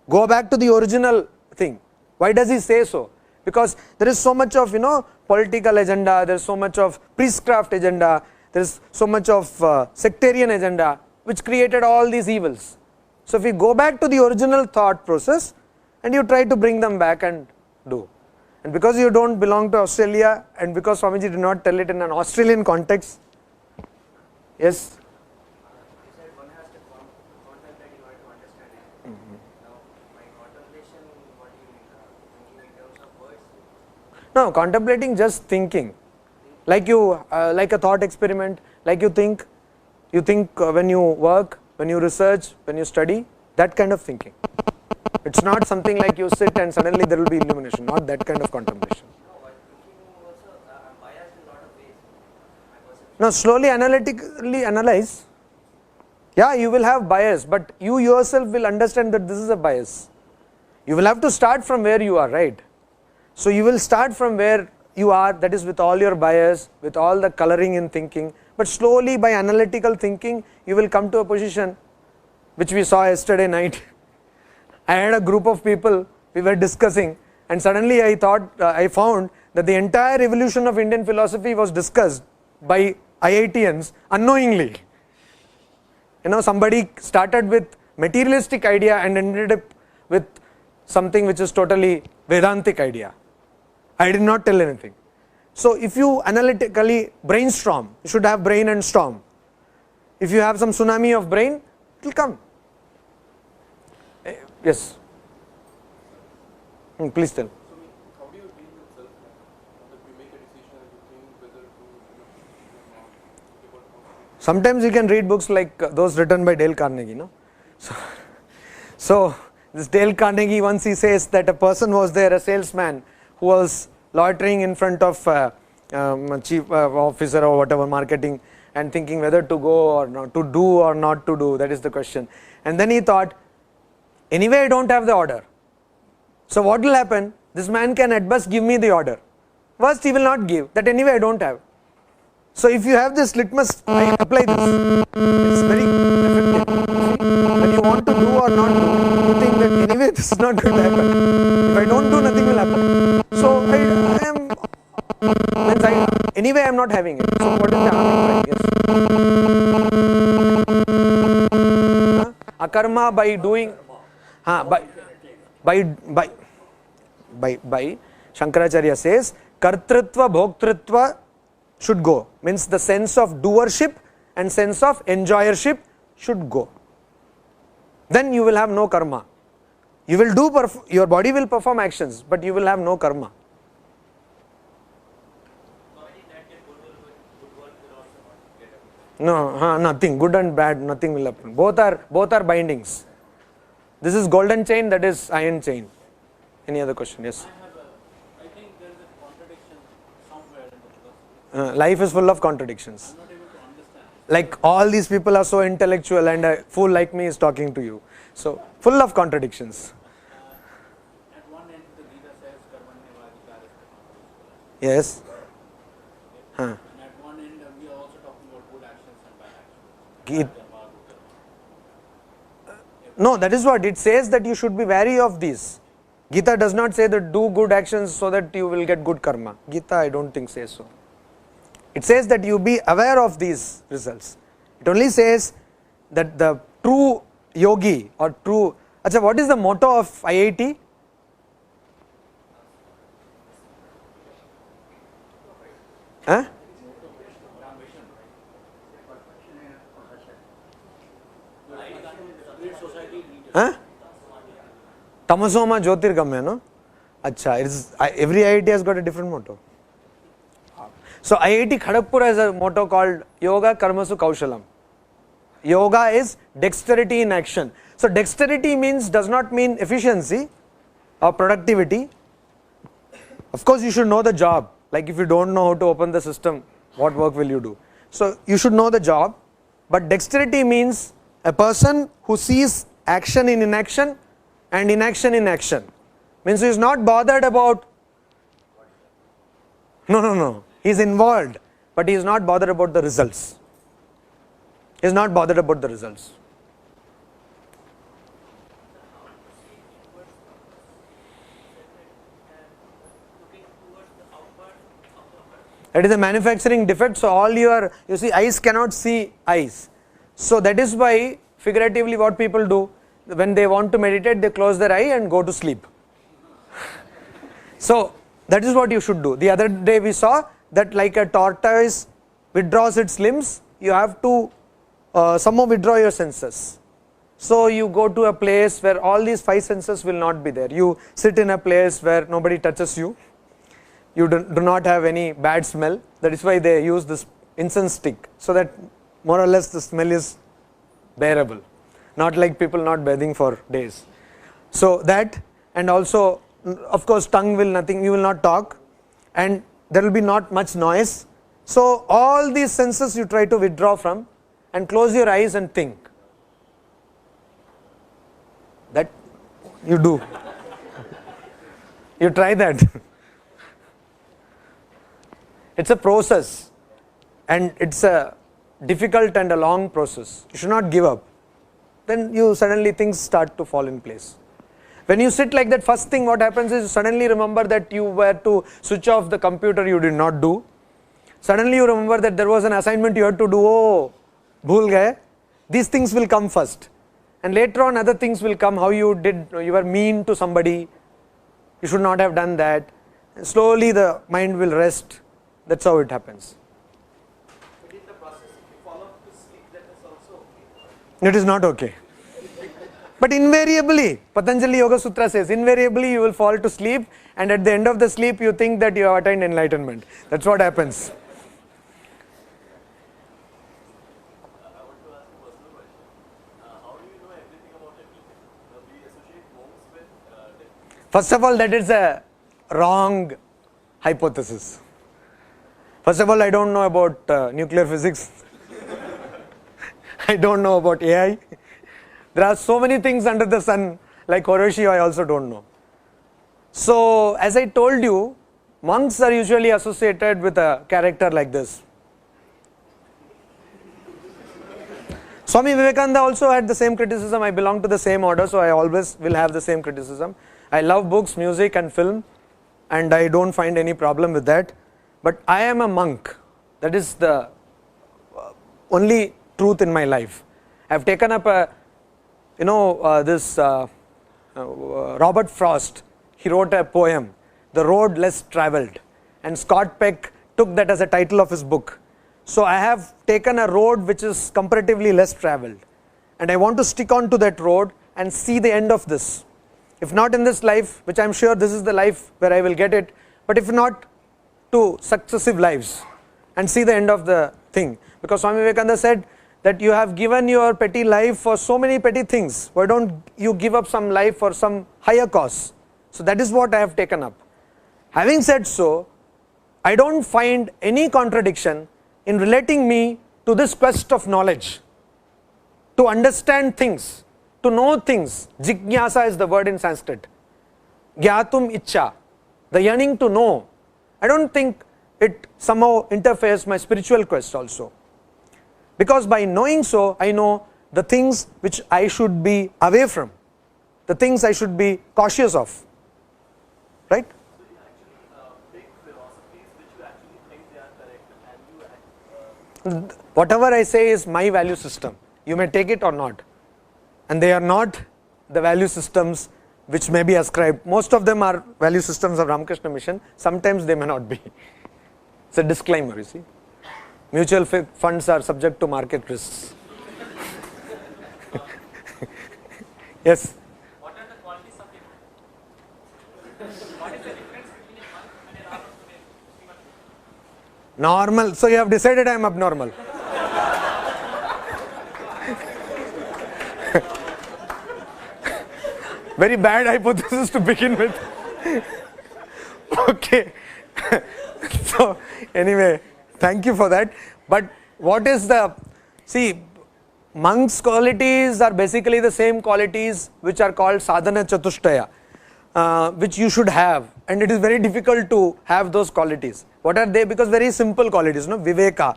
[SPEAKER 1] Go back to the original thing. Why does he say so? Because there is so much of, political agenda, there is so much of priestcraft agenda, there is so much of sectarian agenda, which created all these evils. So if you go back to the original thought process, and you try to bring them back and do. And because you don't belong to Australia, and because Swamiji did not tell it in an Australian context, yes?
[SPEAKER 3] You said one has to contemplate in order to understand it. Now, by contemplation, what do you mean? Thinking in terms of words?
[SPEAKER 1] No, contemplating, just thinking. Like like a thought experiment, like you think when you work, when you research, when you study, That kind of thinking. It's not something like you sit and suddenly there will be illumination, not that kind of contemplation. Now slowly analytically analyze. Yeah, you will have bias, but you yourself will understand that this is a bias. You will have to start from where you are, right? So you will start from where you are, that is with all your bias, with all the coloring in thinking, but slowly by analytical thinking, you will come to a position which we saw yesterday night. I had a group of people, we were discussing, and suddenly I found that the entire evolution of Indian philosophy was discussed by IITians unknowingly. You know, somebody started with materialistic idea and ended up with something which is totally Vedantic idea. I did not tell anything. So if you analytically brainstorm, you should have brain and storm. If you have some tsunami of brain, it will come. Yes. Please tell.
[SPEAKER 5] How do you deal with self-doubt? That you make a decision and you think whether to
[SPEAKER 1] Sometimes you can read books like those written by Dale Carnegie, no? So this Dale Carnegie, once he says that a person was there, a salesman, who was loitering in front of chief officer or whatever marketing and thinking whether to go or not, to do or not to do, that is the question. And then he thought, anyway I don't have the order. So what will happen? This man can at best give me the order. First he will not give, that anyway I don't have. So if you have this litmus, I apply this. It's very effective. When you want to do or not do, you think that anyway this is not going to happen. If I don't do, nothing will happen. So anyway I am not having it. So what is the harm in trying? Akarma by doing, by Shankaracharya says, Kartritva Bhoktritva should go. Means the sense of doership and sense of enjoyership should go. Then you will have no karma. You will do, your body will perform actions, but you will have no karma. No, nothing. Good and bad, nothing will happen. Both are bindings. This is golden chain, that is iron chain. Any other question? Yes.
[SPEAKER 7] I think there is a contradiction somewhere in the philosophy.
[SPEAKER 1] Life is full of contradictions.
[SPEAKER 7] I'm not able to understand.
[SPEAKER 1] Like all these people are so intellectual and a fool like me is talking to you. So full of contradictions.
[SPEAKER 7] At one end the Gita says karmanyavadikara.
[SPEAKER 1] Yes.
[SPEAKER 7] And at one end we are also talking about good actions and bad actions.
[SPEAKER 1] No, that is what it says, that you should be wary of these. Gita does not say that do good actions so that you will get good karma. Gita I don't think says so. It says that you be aware of these results. It only says that the true yogi or true... Achha, what is the motto of IIT? Huh? Huh? Tamasoma Jyotirgamya, no? Achha, every IIT has got a different motto. So IIT Kharagpur has a motto called Yoga Karmasu Kaushalam. Yoga is dexterity in action. So dexterity does not mean efficiency or productivity. Of course you should know the job. Like if you don't know how to open the system, what work will you do? So you should know the job. But dexterity means a person who sees action in inaction and inaction in action. Means he is not bothered about... No. He is involved, but he is not bothered about the results. He is not bothered about the results. That is a manufacturing defect. So all you see, eyes cannot see eyes. So that is why figuratively what people do, when they want to meditate, they close their eye and go to sleep. So that is what you should do. The other day we saw that like a tortoise withdraws its limbs, you have to somehow withdraw your senses. So you go to a place where all these five senses will not be there. You sit in a place where nobody touches you. You do not have any bad smell. That is why they use this incense stick, so that more or less the smell is bearable. not like people not bathing for days. So that, and also of course tongue will nothing, you will not talk, and there will be not much noise. So all these senses you try to withdraw from and close your eyes and think. That you do. You try that. It's a process, and it's a difficult and a long process. You should not give up. Then you suddenly things start to fall in place. When you sit like that, first thing what happens is you suddenly remember that you were to switch off the computer, you did not do. Suddenly you remember that there was an assignment you had to do. Oh, bhul gaye. These things will come first. And later on other things will come, how you were mean to somebody. You should not have done that. And slowly the mind will rest. That's how it happens.
[SPEAKER 3] But in the process, if you fall off to sleep, that is also okay.
[SPEAKER 1] It is not okay. But invariably, Patanjali Yoga Sutra says, invariably you will fall to sleep, and at the end of the sleep you think that you have attained enlightenment. That's what happens.
[SPEAKER 8] I want to ask a personal question. How do you know everything about everything? We associate monks with
[SPEAKER 1] First of all, that is a wrong hypothesis. First of all, I don't know about nuclear physics. I don't know about AI. There are so many things under the sun, like Hiroshi, I also don't know. So, as I told you, monks are usually associated with a character like this. Swami Vivekananda also had the same criticism. I belong to the same order, so I always will have the same criticism. I love books, music and film, and I don't find any problem with that. But I am a monk. That is the only truth in my life. I have taken up a, Robert Frost, he wrote a poem, The Road Less Travelled, and Scott Peck took that as a title of his book. So I have taken a road which is comparatively less travelled, and I want to stick on to that road and see the end of this. If not in this life, which I am sure this is the life where I will get it, but if not, to successive lives and see the end of the thing. Because Swami Vivekananda said that you have given your petty life for so many petty things. Why don't you give up some life for some higher cause? So that is what I have taken up. Having said so, I don't find any contradiction in relating me to this quest of knowledge, to understand things, to know things. Jignasa is the word in Sanskrit. Gyatum ichcha, the yearning to know. I don't think it somehow interferes my spiritual quest also. Because by knowing so, I know the things which I should be away from, the things I should be cautious of. Right?
[SPEAKER 8] So you actually take philosophies which you actually think they are correct, and you
[SPEAKER 1] Whatever I say is my value system. You may take it or not. And they are not the value systems which may be ascribed. Most of them are value systems of Ramakrishna Mission. Sometimes they may not be. It's a disclaimer, you see. Mutual funds are subject to market risks. Yes?
[SPEAKER 7] What are the qualities of a monk? What is the difference between a monk and a
[SPEAKER 1] Normal. So you have decided I am abnormal. Very bad hypothesis to begin with. Okay. So anyway, thank you for that. But what is the, see, monks' qualities are basically the same qualities which are called sadhana chatushtaya, which you should have, and it is very difficult to have those qualities. What are they? Because very simple qualities, no? Viveka,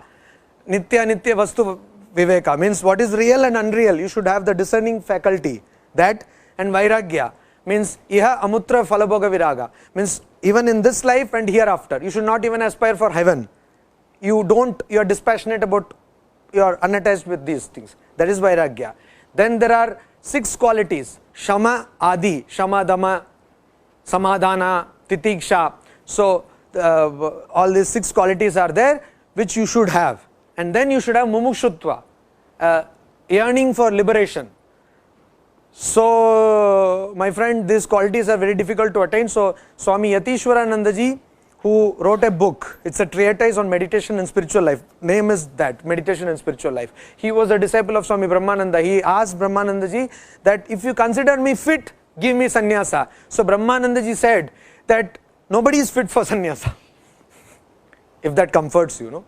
[SPEAKER 1] nitya nitya vastu viveka, means what is real and unreal. You should have the discerning faculty. That, and vairagya means iha amutra phalabhoga viraga, means even in this life and hereafter. You should not even aspire for heaven. You are dispassionate about, you are unattached with these things. That is vairagya. Then there are 6 qualities: shama, adi, shama, dama, samadhana, titiksha. So all these 6 qualities are there which you should have. And then you should have mumukshutva, yearning for liberation. So my friend, these qualities are very difficult to attain. So Swami Yatishwarananda ji who wrote a book. It's a treatise on meditation and spiritual life. Name is that, Meditation and Spiritual Life. He was a disciple of Swami Brahmananda. He asked Brahmanandaji that if you consider me fit, give me sannyasa. So Brahmanandaji said that nobody is fit for sannyasa. If that comforts you, no?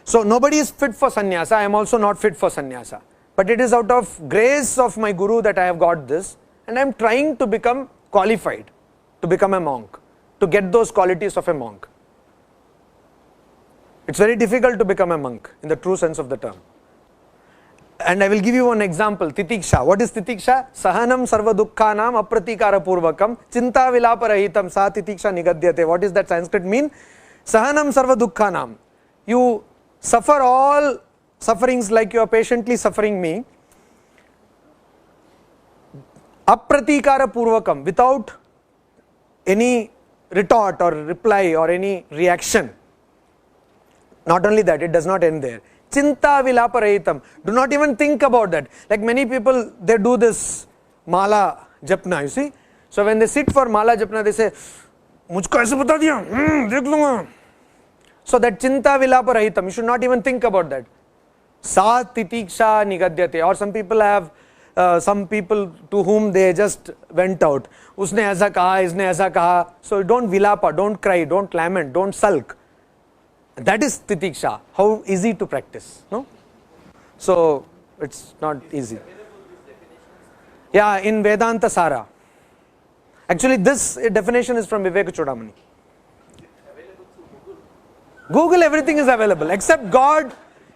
[SPEAKER 1] So nobody is fit for sannyasa. I am also not fit for sannyasa. But it is out of grace of my Guru that I have got this, and I am trying to become qualified to become a monk, to get those qualities of a monk. It's very difficult to become a monk in the true sense of the term. And I will give you one example, titiksha. What is titiksha? Sahanam sarva dukkhanam apratikara purvakam chinta vilapa rahitam sa titiksha nigadyate. What does that Sanskrit mean? Sahanam sarva dukkhanam. You suffer all sufferings like you are patiently suffering me. Apratikara purvakam, without any retort or reply or any reaction. Not only that, it does not end there. Chinta vilapa rahitam. Do not even think about that. Like many people, they do this mala japna, you see. So when they sit for mala japna, they say, mujhko aise bata diya, dekh lunga. So that chinta vilapa rahitam, you should not even think about that. Sa titiksha nigadyate. Or some people have, some people to whom they just went out. Usne aisa kaha, isne aisa kaha. So don't vilapa, don't cry, don't lament, don't sulk. That is titiksha. How easy to practice, no? So it's not easy. Yeah, in Vedanta Sara. Actually, this definition is from Vivek Chudamani. Google, everything is available except God.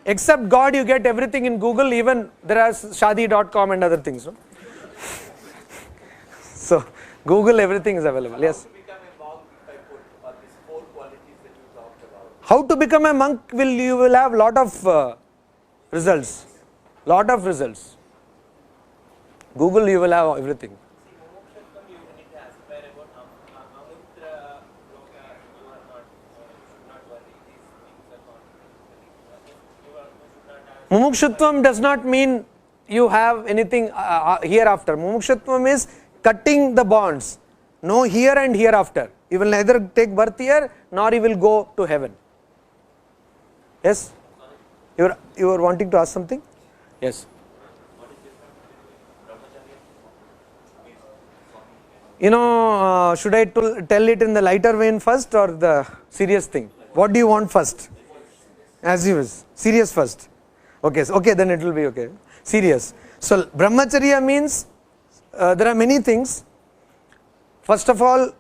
[SPEAKER 1] Except God, you get everything in Google. Even there are shadi.com and other things. No? So Google, everything is available. Yes. How to become a monk? You will have lot of results. Lot of results. Google, you will have everything. Mumukshutvam does not mean you have anything hereafter. Mumukshutvam is cutting the bonds. No here and hereafter. You will neither take birth here nor you will go to heaven. Yes? You are wanting to ask something? Yes. You know, should I tell it in the lighter vein first or the serious thing? What do you want first? As you wish. Serious first. Okay, so, okay, then it will be okay. Serious. So brahmacharya means there are many things. First of all,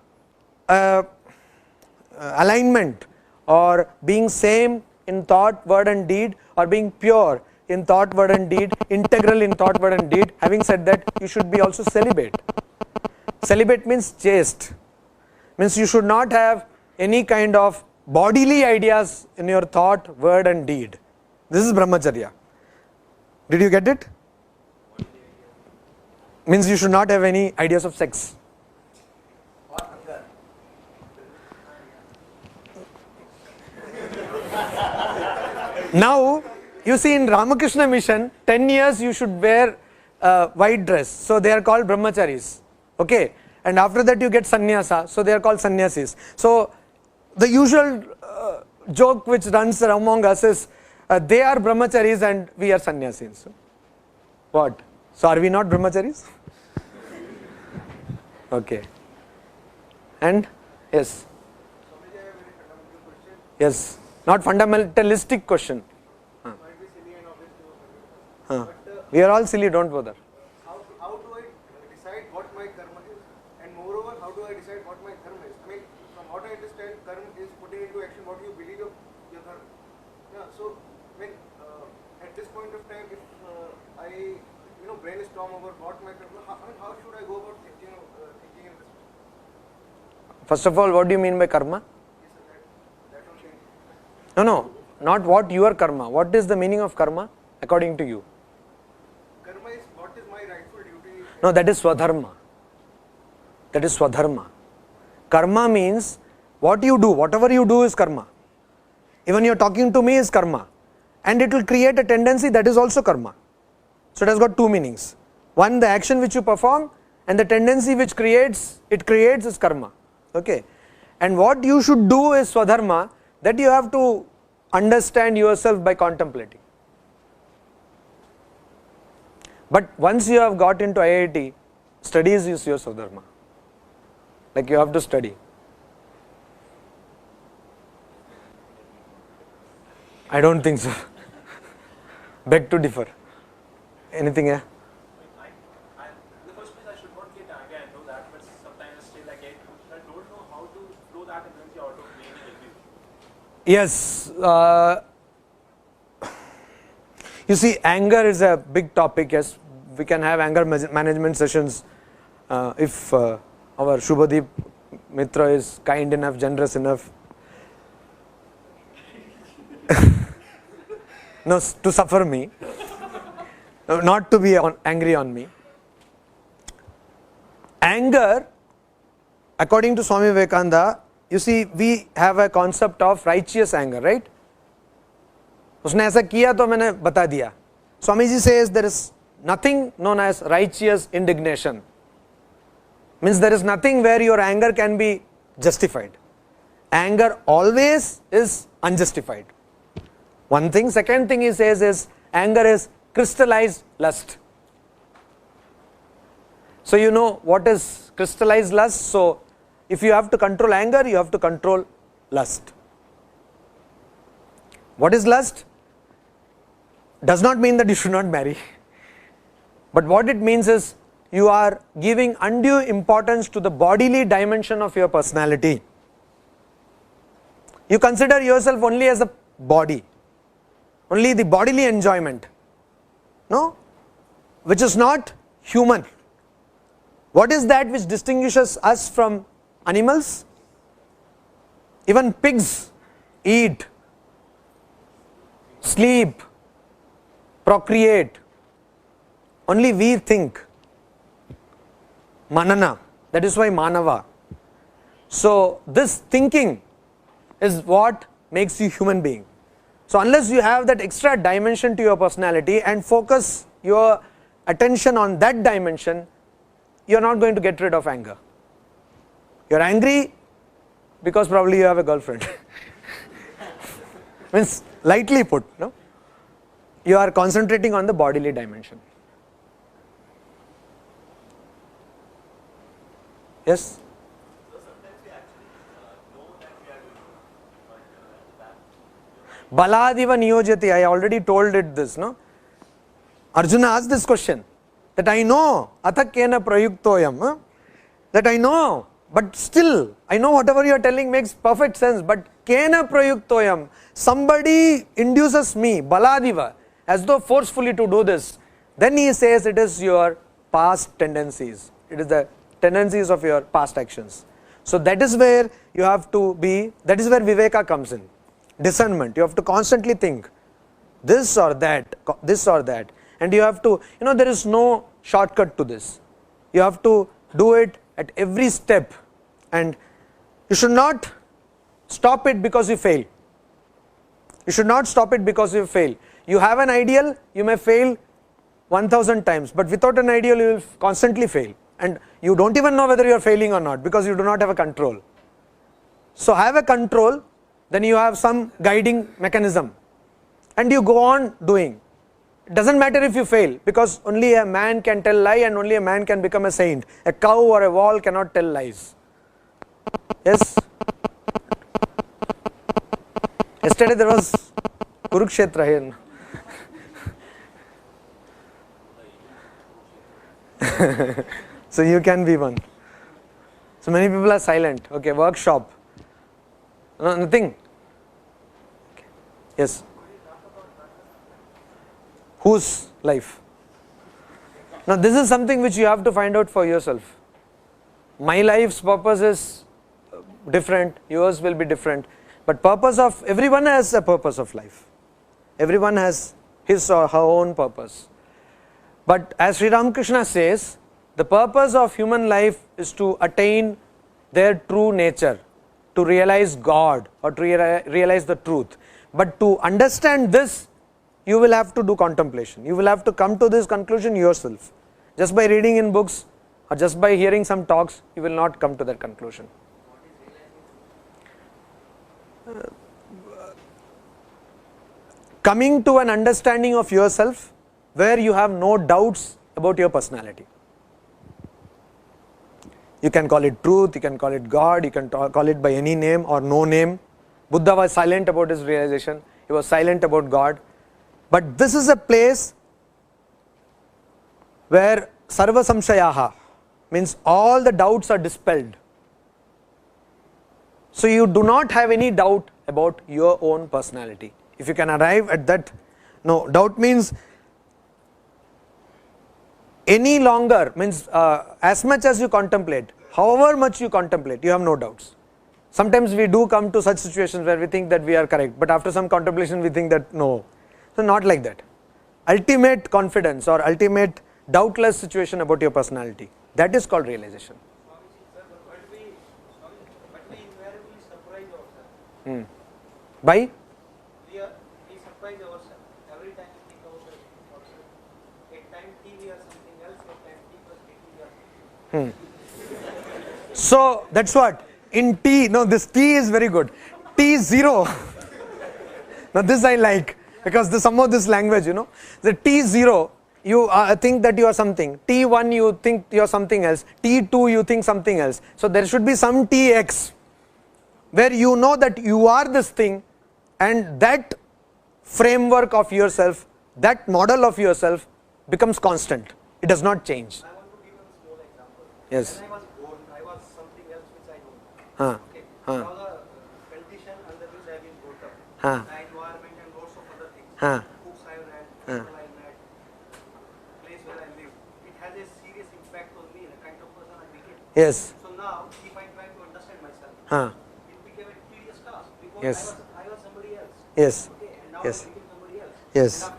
[SPEAKER 1] alignment or being same in thought, word and deed, or being pure in thought, word and deed, integral in thought, word and deed. Having said that, you should be also celibate. Celibate means chaste. Means you should not have any kind of bodily ideas in your thought, word and deed. This is brahmacharya. Did you get it? Means you should not have any ideas of sex. Now, you see in Ramakrishna mission, 10 years you should wear white dress. So they are called brahmacharis. Okay. And after that you get sannyasa. So they are called sannyasis. So the usual joke which runs among us is, they are brahmacharis and we are sannyasis. What? So are we not brahmacharis? Okay. And? Yes. Yes. Not fundamentalistic question. We are all silly, don't bother.
[SPEAKER 5] How do I decide what my karma is? And moreover, how do I decide what my dharma is? I mean, from what I understand, karma is putting into action what you believe of your dharma. Yeah, so, I mean, at this point of time, if I, brainstorm over what my karma, how should I go about thinking in this way?
[SPEAKER 1] First of all, what do you mean by karma?
[SPEAKER 5] Yes, sir, that will change.
[SPEAKER 1] No, not what your karma. What is the meaning of karma according to you?
[SPEAKER 5] Karma is what is my rightful duty.
[SPEAKER 1] No, that is swadharma. That is swadharma. Karma means what you do, whatever you do is karma. Even you are talking to me is karma. And it will create a tendency that is also karma. So it has got two meanings. One, the action which you perform, and the tendency which it creates is karma. Okay. And what you should do is Swadharma, that you have to understand yourself by contemplating. But once you have got into IIT, studies is your Swadharma. Like you have to study. I don't think so. Beg to differ. Anything?
[SPEAKER 8] In the first place, I should not get angry. I know that, but sometimes still I get. I don't know how to flow that energy out of me and everything.
[SPEAKER 1] Yes. You see, anger is a big topic. Yes, we can have anger management sessions if our Shubhadeep Mitra is kind enough, generous enough. No, to suffer me, not to be angry on me. Anger, according to Swami Vivekananda, you see, we have a concept of righteous anger, right? उसने ऐसा किया तो मैंने बता दिया. Swamiji says there is nothing known as righteous indignation. Means there is nothing where your anger can be justified. Anger always is unjustified. One thing. Second thing he says is anger is crystallized lust. So you know what is crystallized lust. So if you have to control anger, you have to control lust. What is lust? Does not mean that you should not marry. But what it means is you are giving undue importance to the bodily dimension of your personality. You consider yourself only as a body. Only the bodily enjoyment, no, which is not human. What is that which distinguishes us from animals? Even pigs eat, sleep, procreate. Only we think. Manana, that is why Manava. So this thinking is what makes you human being. So unless you have that extra dimension to your personality and focus your attention on that dimension, you are not going to get rid of anger. You are angry because probably you have a girlfriend. Means lightly put, no? You are concentrating on the bodily dimension. Yes? Baladiva niyojati, I already told it this, no? Arjuna asked this question, that I know, athak kena prayuktoyam, that I know, but still, I know whatever you are telling makes perfect sense, but kena prayuktoyam, somebody induces me, baladiva, as though forcefully to do this. Then he says it is your past tendencies, it is the tendencies of your past actions. So that is where you have to be, that is where Viveka comes in. Discernment, you have to constantly think this or that, and you have to, there is no shortcut to this. You have to do it at every step, and you should not stop it because you fail. You should not stop it because you fail. You have an ideal, you may fail 1000 times, but without an ideal you will constantly fail, and you don't even know whether you are failing or not because you do not have a control. So have a control, then you have some guiding mechanism and you go on doing. It doesn't matter if you fail, because only a man can tell lie and only a man can become a saint. A cow or a wall cannot tell lies. Yes? Yesterday there was Kurukshetra here. So you can be one. So many people are silent. Okay, workshop. No, nothing. Okay. Yes. Whose life? Now this is something which you have to find out for yourself. My life's purpose is different, yours will be different. But purpose of, everyone has a purpose of life. Everyone has his or her own purpose. But as Sri Ramakrishna says, the purpose of human life is to attain their true nature, to realize God or to realize the truth. But to understand this, you will have to do contemplation. You will have to come to this conclusion yourself. Just by reading in books or just by hearing some talks, you will not come to that conclusion. coming to an understanding of yourself where you have no doubts about your personality. You can call it truth, you can call it God, you can call it by any name or no name. Buddha was silent about his realization, he was silent about God. But this is a place where sarva samshayaha, means all the doubts are dispelled. So you do not have any doubt about your own personality. If you can arrive at that, no, doubt means any longer, means as much as you contemplate, however much you contemplate, you have no doubts. Sometimes we do come to such situations where we think that we are correct, but after some contemplation we think that no. So not like that. Ultimate confidence or ultimate doubtless situation about your personality, that is called realization.
[SPEAKER 5] But we invariably surprise ourselves.
[SPEAKER 1] By?
[SPEAKER 5] We surprise ourselves. Every time we think about ourselves. At time T we are something else, at time T plus T we are something else.
[SPEAKER 1] So that's what in T, no, this T is very good. T0. Now this I like because somehow this language, the T0, you think that you are something. T1 you think you are something else. T2 you think something else. So there should be some Tx where you know that you are this thing, and that framework of yourself, that model of yourself becomes constant. It does not change.
[SPEAKER 5] I want to give a small example.
[SPEAKER 1] Yes.
[SPEAKER 5] When I was born, I was something else which I don't know. Okay. Now the condition under which I have been brought up, the environment and lots of other things, books I have read, people I met, place where I live, it has a serious impact on me, the kind of person I became.
[SPEAKER 1] Yes.
[SPEAKER 5] So now, if I try to understand myself, it became a tedious task because
[SPEAKER 1] Yes.
[SPEAKER 5] I was somebody else.
[SPEAKER 1] Yes.
[SPEAKER 5] Okay, and now
[SPEAKER 1] Yes.
[SPEAKER 5] I became somebody else.
[SPEAKER 1] Yes.
[SPEAKER 5] And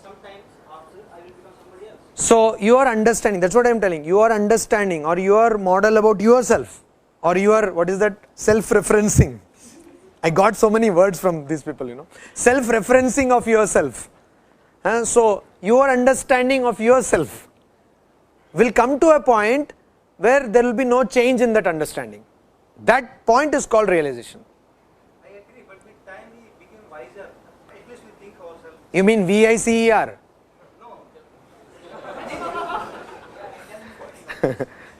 [SPEAKER 5] sometimes after I will become somebody else.
[SPEAKER 1] So your understanding, that's what I am telling, your understanding or your model about yourself or your, what is that, self-referencing. I got so many words from these people, self-referencing of yourself. So your understanding of yourself will come to a point where there will be no change in that understanding. That point is called realization.
[SPEAKER 5] I agree, but with time we became wiser. At least we think ourselves.
[SPEAKER 1] You mean VICER?
[SPEAKER 5] No.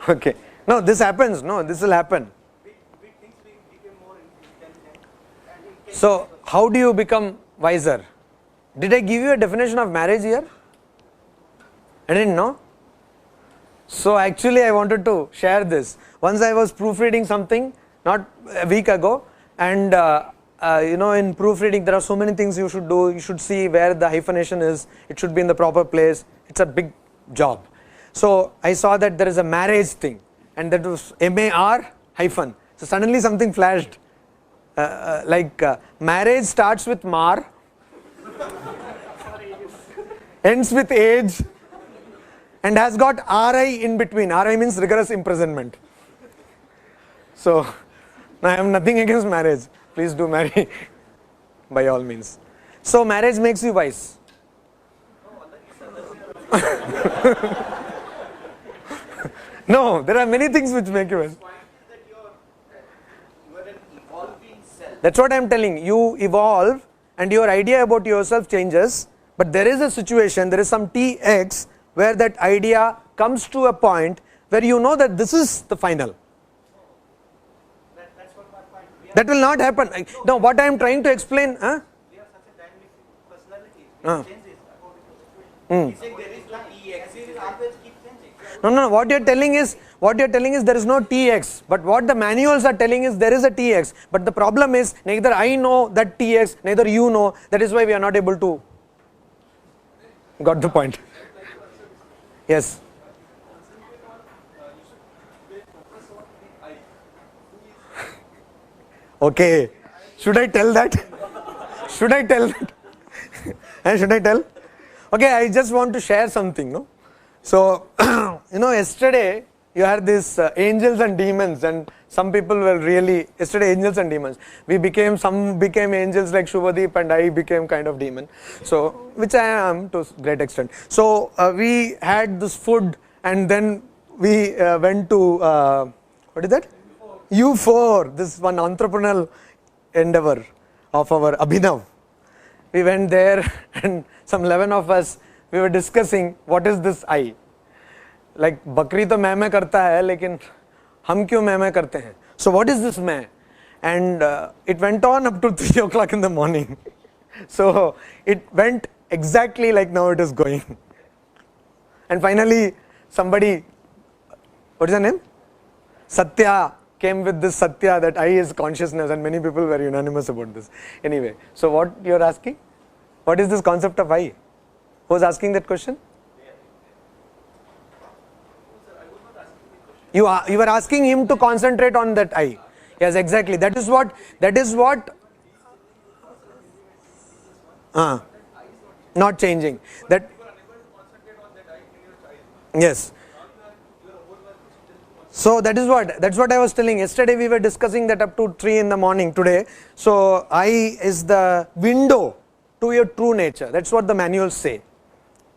[SPEAKER 1] Okay. No, this happens. No, this will happen.
[SPEAKER 5] We think we became more intelligent. And it can
[SPEAKER 1] So how do you become wiser? Did I give you a definition of marriage here? I didn't know. So actually I wanted to share this. Once I was proofreading something, not a week ago, and in proofreading there are so many things you should do. You should see where the hyphenation is. It should be in the proper place. It's a big job. So I saw that there is a marriage thing, and that was MAR hyphen. So suddenly something flashed. Marriage starts with mar, ends with age, and has got RI in between. RI means rigorous imprisonment. So I have nothing against marriage. Please do marry by all means. So marriage makes you wise. No, there are many things which make you wise.
[SPEAKER 3] You are an evolving self.
[SPEAKER 1] That's what I am telling. You evolve and your idea about yourself changes, but there is a situation, there is some Tx where that idea comes to a point where you know that this is the final.
[SPEAKER 5] That's what my point.
[SPEAKER 1] That will not happen. Now what I am trying to explain,
[SPEAKER 5] We have such a dynamic personality. It changes according to the situation. He's saying there is no EX. It will always keep changing.
[SPEAKER 1] no, what you are telling is there is no Tx, but what the manuals are telling is there is a Tx, but the problem is neither I know that Tx, neither you know. That is why we are not able to. Got the point. Yes. Okay. Should I tell that? Should I tell that? Should I tell? Okay, I just want to share something. No? So, yesterday you had these angels and demons, and some people were really, yesterday angels and demons. Some became angels like Shubhadeep, and I became kind of demon. So, which I am to a great extent. So, we had this food, and then we went to, what is that? U4, this one entrepreneurial endeavor. of our Abhinav. We went there and some 11 of us, we were discussing what is this I. Like बकरी तो मैं करता है लेकिन हम क्यों मैं करते हैं? So what is this मैं? And it went on up to 3 o'clock in the morning. So it went exactly like now it is going. And finally somebody, what is her name? Satya came with this Satya that I is consciousness, and many people were unanimous about this. Anyway, so what you are asking? What is this concept of I? Who was asking that question? You were asking him to concentrate on that I. Yes, exactly. That is what not changing. That yes. So that's what I was telling. Yesterday we were discussing that up to 3 in the morning today. So I is the window to your true nature. That's what the manuals say.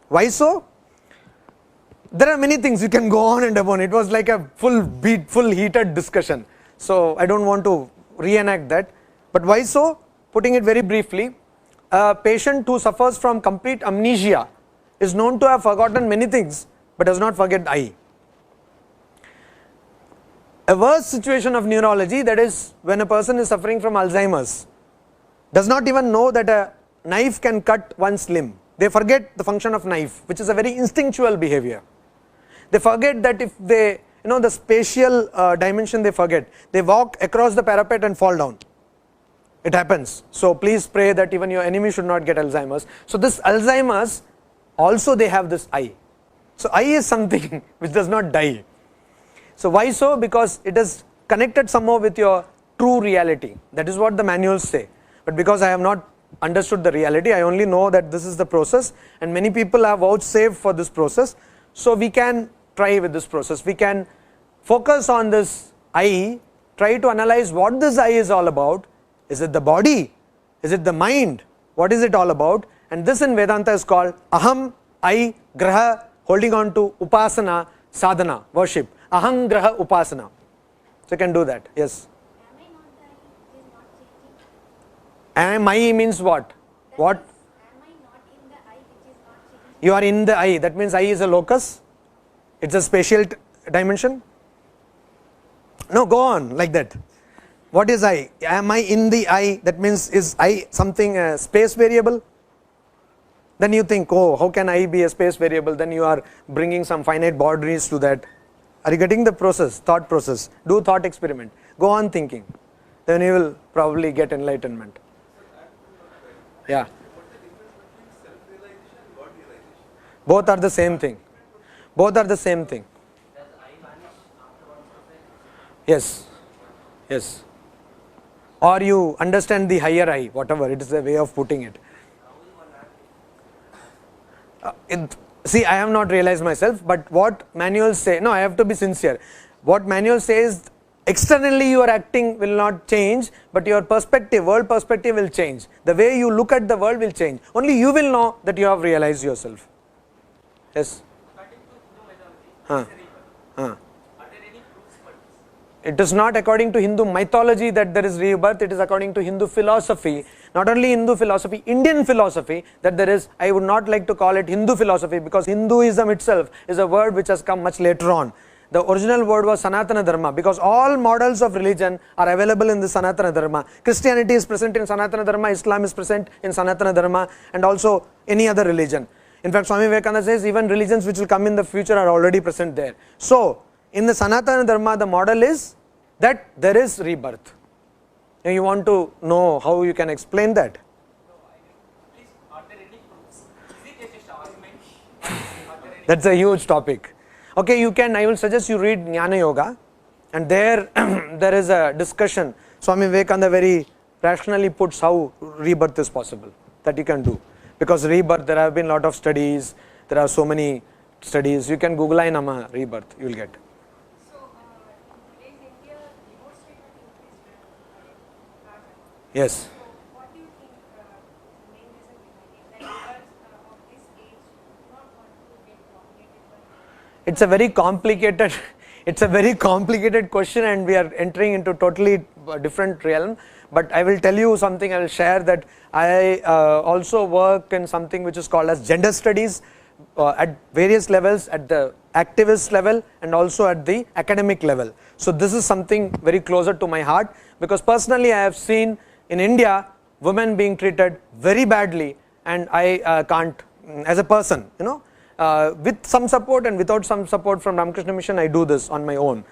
[SPEAKER 1] Why so? There are many things you can go on and on. It was like a full heated discussion. So I don't want to reenact that. But why so? Putting it very briefly, a patient who suffers from complete amnesia is known to have forgotten many things, but does not forget I. A worse situation of neurology, that is when a person is suffering from Alzheimer's, does not even know that a knife can cut one's limb. They forget the function of knife, which is a very instinctual behavior. They forget that if they, the spatial dimension they forget. They walk across the parapet and fall down. It happens. So please pray that even your enemy should not get Alzheimer's. So this Alzheimer's, also they have this I. So I is something which does not die. So why so? Because it is connected somehow with your true reality. That is what the manuals say. But because I have not understood the reality, I only know that this is the process, and many people have vouchsafed for this process. So we can try with this process. We can focus on this I, try to analyze what this I is all about. Is it the body? Is it the mind? What is it all about? And this in Vedanta is called Aham, I, Graha, holding on to Upasana, Sadhana, worship. Aham, Graha, Upasana. So you can do that. Yes. Am I means what? What?
[SPEAKER 9] Am I not in the I which is not changing?
[SPEAKER 1] You are in the I. That means I is a locus. It's a spatial dimension. No, go on like that. What is I? Am I in the I? That means is I something space variable? Then you think, oh, how can I be a space variable? Then you are bringing some finite boundaries to that. Are you getting the process, thought process? Do thought experiment. Go on thinking. Then you will probably get enlightenment. Yeah. Both are the same thing. Both are the same thing. Yes. Yes. Or you understand the higher I, whatever, it is a way of putting it. See, I have not realized myself, but what manuals say, no, I have to be sincere. What manual says, externally your acting will not change, but your perspective, world perspective will change. The way you look at the world will change. Only you will know that you have realized yourself. Yes? It is not according to Hindu mythology that there is rebirth, it is according to Hindu philosophy. Not only Hindu philosophy, Indian philosophy, that there is, I would not like to call it Hindu philosophy, because Hinduism itself is a word which has come much later on. The original word was Sanatana Dharma, because all models of religion are available in the Sanatana Dharma. Christianity is present in Sanatana Dharma, Islam is present in Sanatana Dharma, and also any other religion. In fact, Swami Vivekananda says even religions which will come in the future are already present there. So, in the Sanatana Dharma, the model is that there is rebirth. And you want to know how you can explain that?
[SPEAKER 8] Please, are there any proofs? Is it just argument?
[SPEAKER 1] That's a huge topic. Okay, you can, I will suggest you read Jnana Yoga, and there there is a discussion. Swami Vivekananda very rationally puts how rebirth is possible, that you can do. Because rebirth, there have been a lot of studies, there are so many studies. You can Google Nama rebirth, you will get.
[SPEAKER 9] So, in today's India, divorce rate has increased largely.
[SPEAKER 1] Yes.
[SPEAKER 9] So, what do you think the main reason behind it? That because of this age, do not want to get dominated by
[SPEAKER 1] It's a very complicated, it's a very complicated question, and we are entering into totally different realm. But I will tell you something, I will share that I also work in something which is called as gender studies at various levels, at the activist level and also at the academic level. So this is something very closer to my heart, because personally I have seen in India women being treated very badly, and I can't, as a person, with some support and without some support from Ramakrishna Mission, I do this on my own.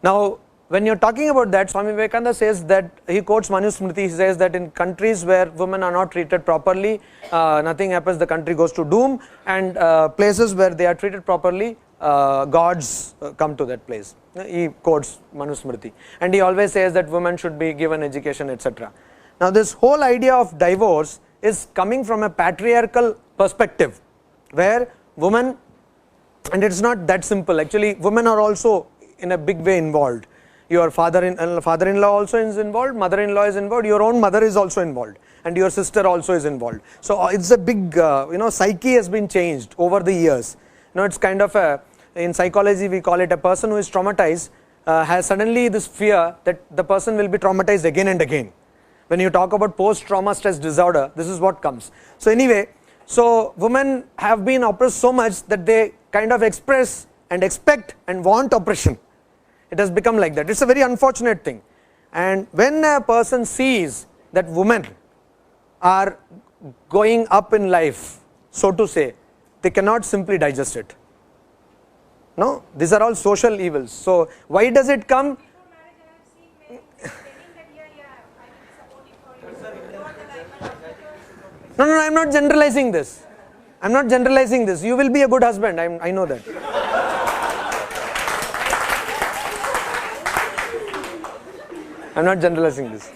[SPEAKER 1] Now, when you're talking about that, Swami Vivekananda says that, he quotes Manusmriti, he says that in countries where women are not treated properly, nothing happens, the country goes to doom, and places where they are treated properly, gods come to that place. He quotes Manusmriti, and he always says that women should be given education, etc. Now this whole idea of divorce is coming from a patriarchal perspective, where women, and it's not that simple, actually women are also in a big way involved. Your father-in-law also is involved, mother-in-law is involved, your own mother is also involved, and your sister also is involved. So it's a big, psyche has been changed over the years. It's kind of a, in psychology we call it, a person who is traumatized has suddenly this fear that the person will be traumatized again and again. When you talk about post-trauma stress disorder, this is what comes. So anyway, so women have been oppressed so much that they kind of express and expect and want oppression. It has become like that. It's a very unfortunate thing. And when a person sees that women are going up in life, so to say, they cannot simply digest it. No, these are all social evils. So why does it come?
[SPEAKER 9] Before marriage, I have seen men telling that, I will be supporting for you. Throughout the life, and after
[SPEAKER 1] No, I'm not generalizing this. I'm not generalizing this. You will be a good husband, I know that. I'm not generalizing this.